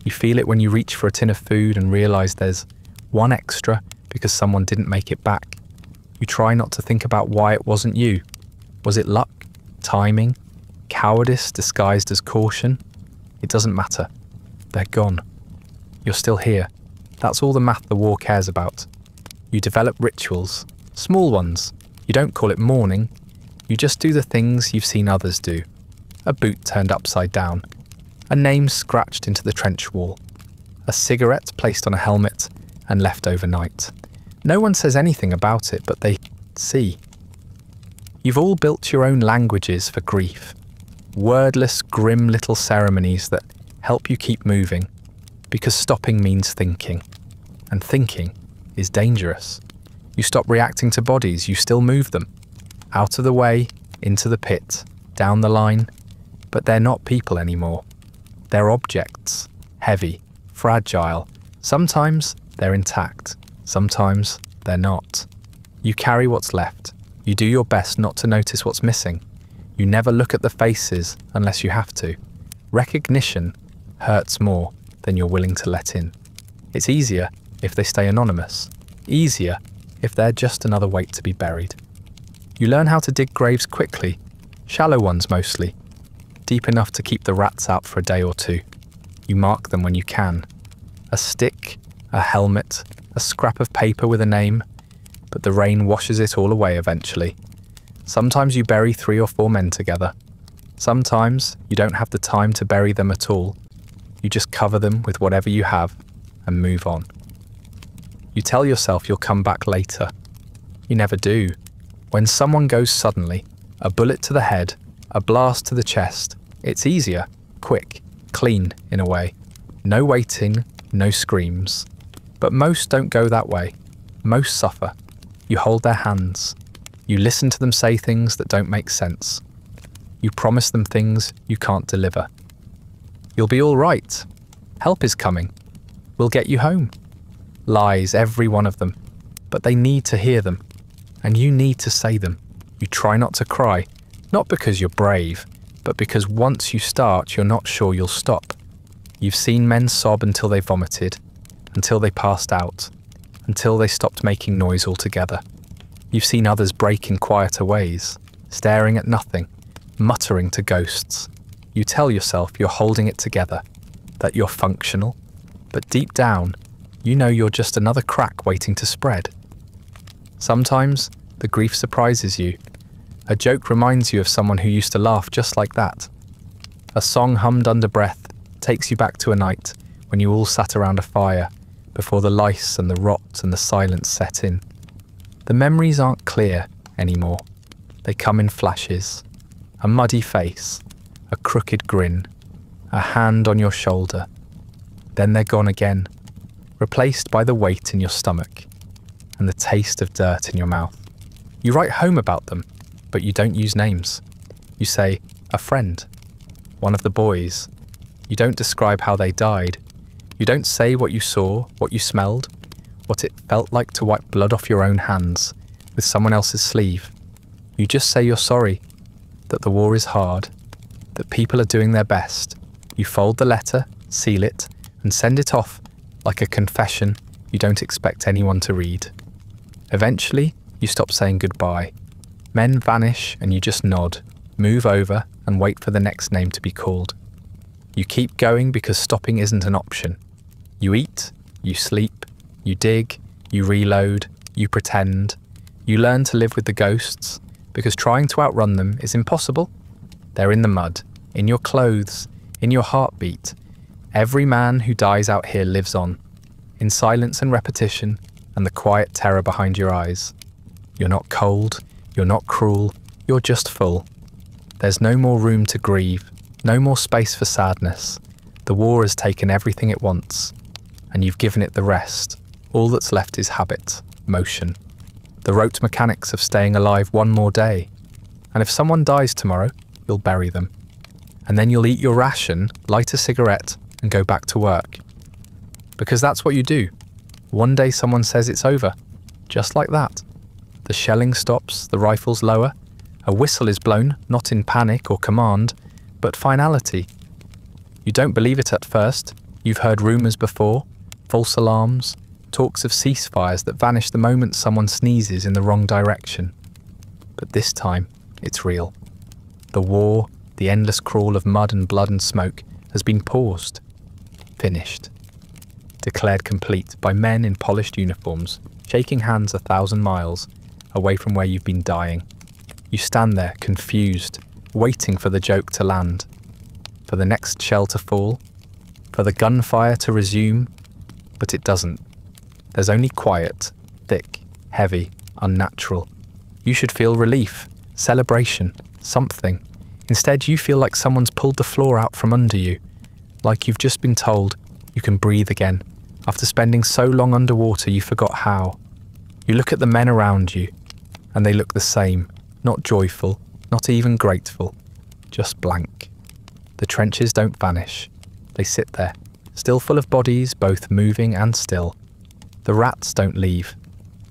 You feel it when you reach for a tin of food and realise there's one extra because someone didn't make it back. You try not to think about why it wasn't you. Was it luck? Timing? Cowardice disguised as caution? It doesn't matter. They're gone. You're still here. That's all the math the war cares about. You develop rituals, small ones. You don't call it mourning. You just do the things you've seen others do. A boot turned upside down. A name scratched into the trench wall. A cigarette placed on a helmet and left overnight. No one says anything about it, but they see. You've all built your own languages for grief. Wordless, grim little ceremonies that help you keep moving. Because stopping means thinking. And thinking is dangerous. You stop reacting to bodies, you still move them. Out of the way, into the pit, down the line. But they're not people anymore. They're objects. Heavy, fragile. Sometimes they're intact. Sometimes they're not. You carry what's left. You do your best not to notice what's missing. You never look at the faces unless you have to. Recognition hurts more than you're willing to let in. It's easier if they stay anonymous. Easier if they're just another weight to be buried. You learn how to dig graves quickly, shallow ones mostly, deep enough to keep the rats out for a day or two. You mark them when you can. A stick, a helmet, a scrap of paper with a name, but the rain washes it all away eventually. Sometimes you bury 3 or 4 men together. Sometimes you don't have the time to bury them at all. You just cover them with whatever you have and move on. You tell yourself you'll come back later. You never do. When someone goes suddenly, a bullet to the head, a blast to the chest, it's easier, quick, clean in a way. No waiting, no screams. But most don't go that way. Most suffer. You hold their hands. You listen to them say things that don't make sense. You promise them things you can't deliver. You'll be all right. Help is coming. We'll get you home. lies, every one of them. But they need to hear them, and you need to say them. You try not to cry, not because you're brave, but because once you start, you're not sure you'll stop. You've seen men sob until they vomited, until they passed out, until they stopped making noise altogether. You've seen others break in quieter ways, staring at nothing, muttering to ghosts. You tell yourself you're holding it together, that you're functional, but deep down, you know you're just another crack waiting to spread. Sometimes, the grief surprises you. A joke reminds you of someone who used to laugh just like that. A song hummed under breath takes you back to a night when you all sat around a fire before the lice and the rot and the silence set in. The memories aren't clear anymore. They come in flashes. A muddy face, a crooked grin, a hand on your shoulder. Then they're gone again, replaced by the weight in your stomach and the taste of dirt in your mouth. You write home about them, but you don't use names. You say, a friend, one of the boys. You don't describe how they died. You don't say what you saw, what you smelled, what it felt like to wipe blood off your own hands with someone else's sleeve. You just say you're sorry, that the war is hard, that people are doing their best. You fold the letter, seal it, and send it off like a confession you don't expect anyone to read. Eventually, you stop saying goodbye. Men vanish and you just nod, move over, and wait for the next name to be called. You keep going because stopping isn't an option. You eat, you sleep, you dig, you reload, you pretend. You learn to live with the ghosts because trying to outrun them is impossible. They're in the mud, in your clothes, in your heartbeat. Every man who dies out here lives on, in silence and repetition and the quiet terror behind your eyes. You're not cold, you're not cruel, you're just full. There's no more room to grieve, no more space for sadness. The war has taken everything it wants, and you've given it the rest. All that's left is habit, motion, the rote mechanics of staying alive one more day. And if someone dies tomorrow, you'll bury them. And then you'll eat your ration, light a cigarette, and go back to work. Because that's what you do. One day someone says it's over, just like that. The shelling stops, the rifles lower, a whistle is blown, not in panic or command, but finality. You don't believe it at first. You've heard rumours before, false alarms, talks of ceasefires that vanish the moment someone sneezes in the wrong direction. But this time, it's real. The war, the endless crawl of mud and blood and smoke, has been paused, finished, declared complete by men in polished uniforms, shaking hands 1,000 miles away from where you've been dying. You stand there, confused, waiting for the joke to land, for the next shell to fall, for the gunfire to resume, but it doesn't. There's only quiet, thick, heavy, unnatural. You should feel relief, celebration, something. Instead, you feel like someone's pulled the floor out from under you, like you've just been told you can breathe again. After spending so long underwater, you forgot how. You look at the men around you, and they look the same, not joyful, not even grateful, just blank. The trenches don't vanish. They sit there, still full of bodies, both moving and still. The rats don't leave.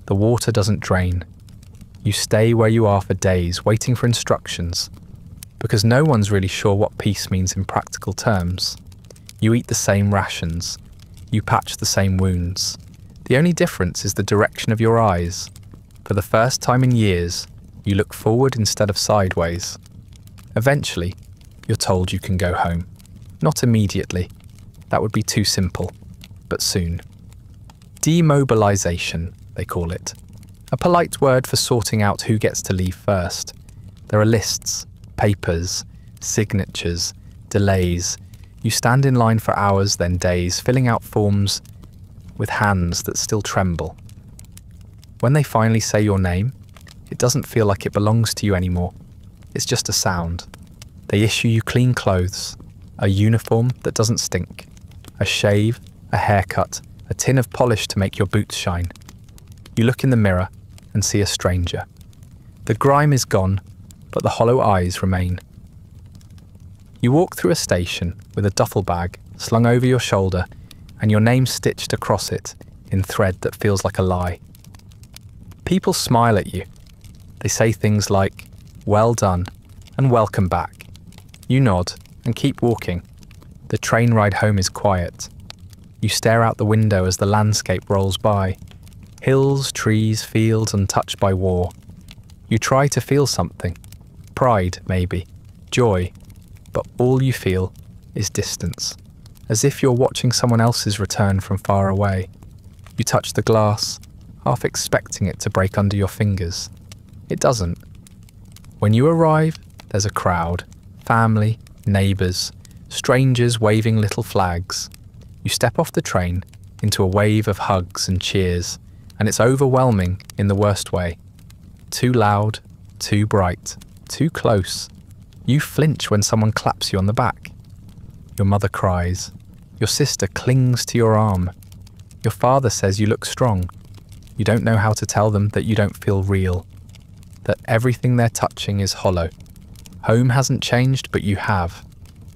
The water doesn't drain. You stay where you are for days, waiting for instructions, because no one's really sure what peace means in practical terms. You eat the same rations. You patch the same wounds. The only difference is the direction of your eyes. For the first time in years, you look forward instead of sideways. Eventually, you're told you can go home. Not immediately. That would be too simple. But soon. Demobilization, they call it. A polite word for sorting out who gets to leave first. There are lists, papers, signatures, delays. You stand in line for hours, then days, filling out forms with hands that still tremble. When they finally say your name, it doesn't feel like it belongs to you anymore. It's just a sound. They issue you clean clothes, a uniform that doesn't stink, a shave, a haircut, a tin of polish to make your boots shine. You look in the mirror and see a stranger. The grime is gone, but the hollow eyes remain. You walk through a station with a duffel bag slung over your shoulder and your name stitched across it in thread that feels like a lie. People smile at you. They say things like, "Well done," and "Welcome back." You nod and keep walking. The train ride home is quiet. You stare out the window as the landscape rolls by. Hills, trees, fields untouched by war. You try to feel something. Pride, maybe. Joy. But all you feel is distance. As if you're watching someone else's return from far away. You touch the glass, half expecting it to break under your fingers. It doesn't. When you arrive, there's a crowd. Family, neighbours, strangers waving little flags. You step off the train into a wave of hugs and cheers, and it's overwhelming in the worst way. Too loud, too bright, too close. You flinch when someone claps you on the back. Your mother cries. Your sister clings to your arm. Your father says you look strong. You don't know how to tell them that you don't feel real, that everything they're touching is hollow. Home hasn't changed, but you have.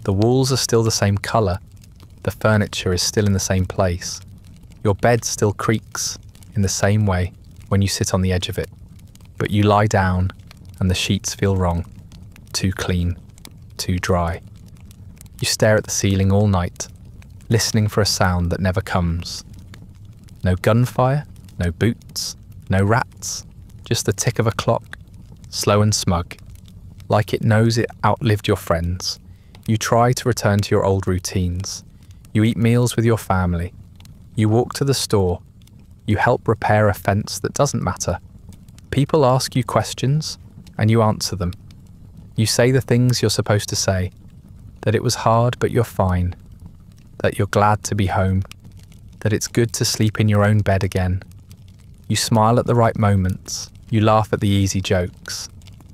The walls are still the same colour. The furniture is still in the same place. Your bed still creaks in the same way when you sit on the edge of it. But you lie down and the sheets feel wrong. Too clean, too dry. You stare at the ceiling all night, listening for a sound that never comes. No gunfire, no boots, no rats, just the tick of a clock, slow and smug. Like it knows it outlived your friends. You try to return to your old routines. You eat meals with your family. You walk to the store. You help repair a fence that doesn't matter. People ask you questions, and you answer them. You say the things you're supposed to say, that it was hard but you're fine, that you're glad to be home, that it's good to sleep in your own bed again. You smile at the right moments, you laugh at the easy jokes,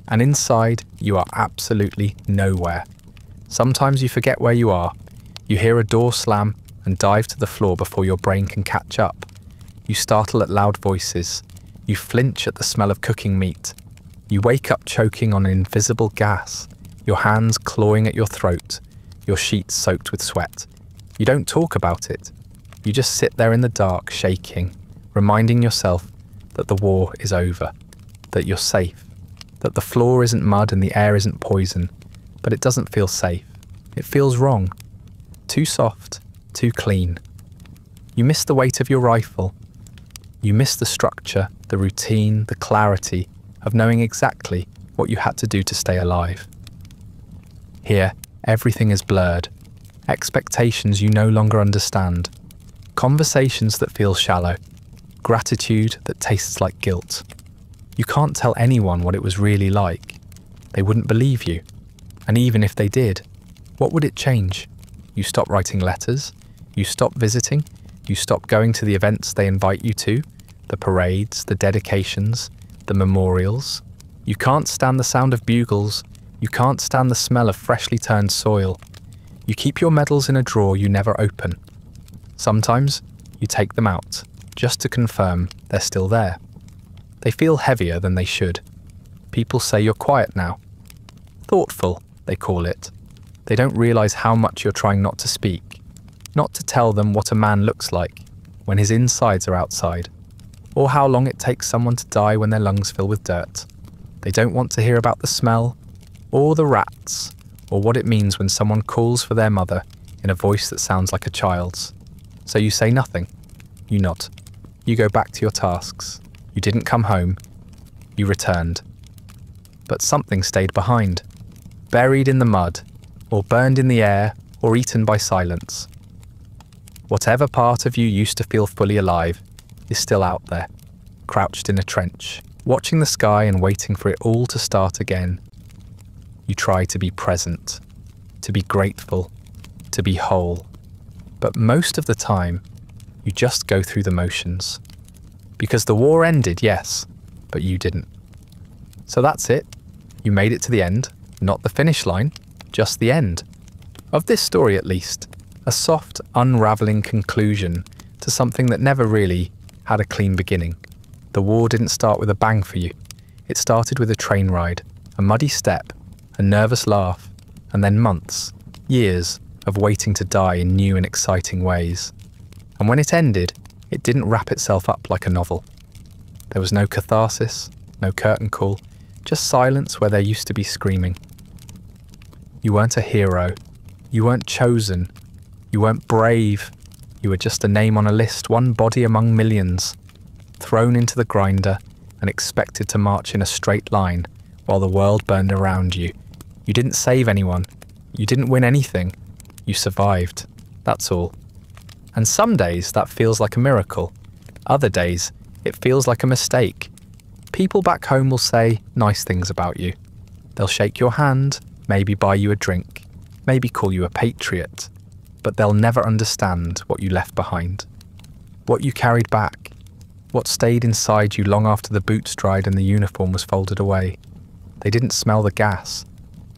and inside you are absolutely nowhere. Sometimes you forget where you are. You hear a door slam and dive to the floor before your brain can catch up. You startle at loud voices. You flinch at the smell of cooking meat. You wake up choking on an invisible gas, your hands clawing at your throat, your sheets soaked with sweat. You don't talk about it. You just sit there in the dark, shaking, reminding yourself that the war is over, that you're safe, that the floor isn't mud and the air isn't poison, but it doesn't feel safe. It feels wrong. Too soft, too clean. You miss the weight of your rifle. You miss the structure, the routine, the clarity of knowing exactly what you had to do to stay alive. Here, everything is blurred. Expectations you no longer understand. Conversations that feel shallow. Gratitude that tastes like guilt. You can't tell anyone what it was really like. They wouldn't believe you. And even if they did, what would it change? You stop writing letters. You stop visiting. You stop going to the events they invite you to, the parades, the dedications, the memorials. You can't stand the sound of bugles. You can't stand the smell of freshly turned soil. You keep your medals in a drawer you never open. Sometimes you take them out, just to confirm they're still there. They feel heavier than they should. People say you're quiet now. Thoughtful, they call it. They don't realise how much you're trying not to speak, not to tell them what a man looks like when his insides are outside, or how long it takes someone to die when their lungs fill with dirt. They don't want to hear about the smell, or the rats, or what it means when someone calls for their mother in a voice that sounds like a child's. So you say nothing. You nod. You go back to your tasks. You didn't come home. You returned. But something stayed behind, buried in the mud, or burned in the air, or eaten by silence. Whatever part of you used to feel fully alive is still out there, crouched in a trench, watching the sky and waiting for it all to start again. You try to be present, to be grateful, to be whole. But most of the time, you just go through the motions. Because the war ended, yes, but you didn't. So that's it. You made it to the end, not the finish line, just the end. Of this story at least, a soft, unravelling conclusion to something that never really had a clean beginning. The war didn't start with a bang for you. It started with a train ride, a muddy step, a nervous laugh, and then months, years of waiting to die in new and exciting ways. And when it ended It didn't wrap itself up like a novel. There was no catharsis, no curtain call, just silence where there used to be screaming. You weren't a hero. You weren't chosen. You weren't brave. You were just a name on a list, one body among millions, thrown into the grinder and expected to march in a straight line while the world burned around you. You didn't save anyone. You didn't win anything. You survived. That's all. And some days that feels like a miracle. Other days it feels like a mistake. People back home will say nice things about you. They'll shake your hand, maybe buy you a drink, maybe call you a patriot, but they'll never understand what you left behind, what you carried back, what stayed inside you long after the boots dried and the uniform was folded away. They didn't smell the gas.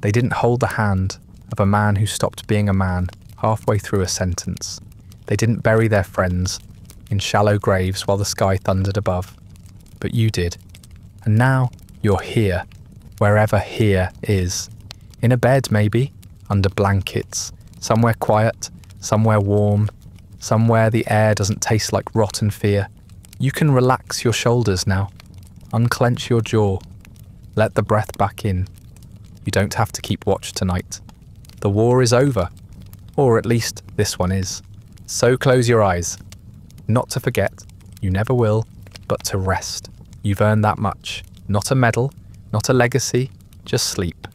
They didn't hold the hand of a man who stopped being a man halfway through a sentence. They didn't bury their friends in shallow graves while the sky thundered above. But you did. And now you're here, wherever here is. In a bed, maybe, under blankets, somewhere quiet, somewhere warm, somewhere the air doesn't taste like rotten fear. You can relax your shoulders now, unclench your jaw, let the breath back in. You don't have to keep watch tonight. The war is over, or at least this one is. So close your eyes. Not to forget, you never will, but to rest. You've earned that much. Not a medal, not a legacy, just sleep.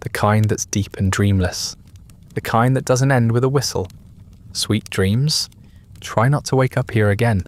The kind that's deep and dreamless. The kind that doesn't end with a whistle. Sweet dreams. Try not to wake up here again.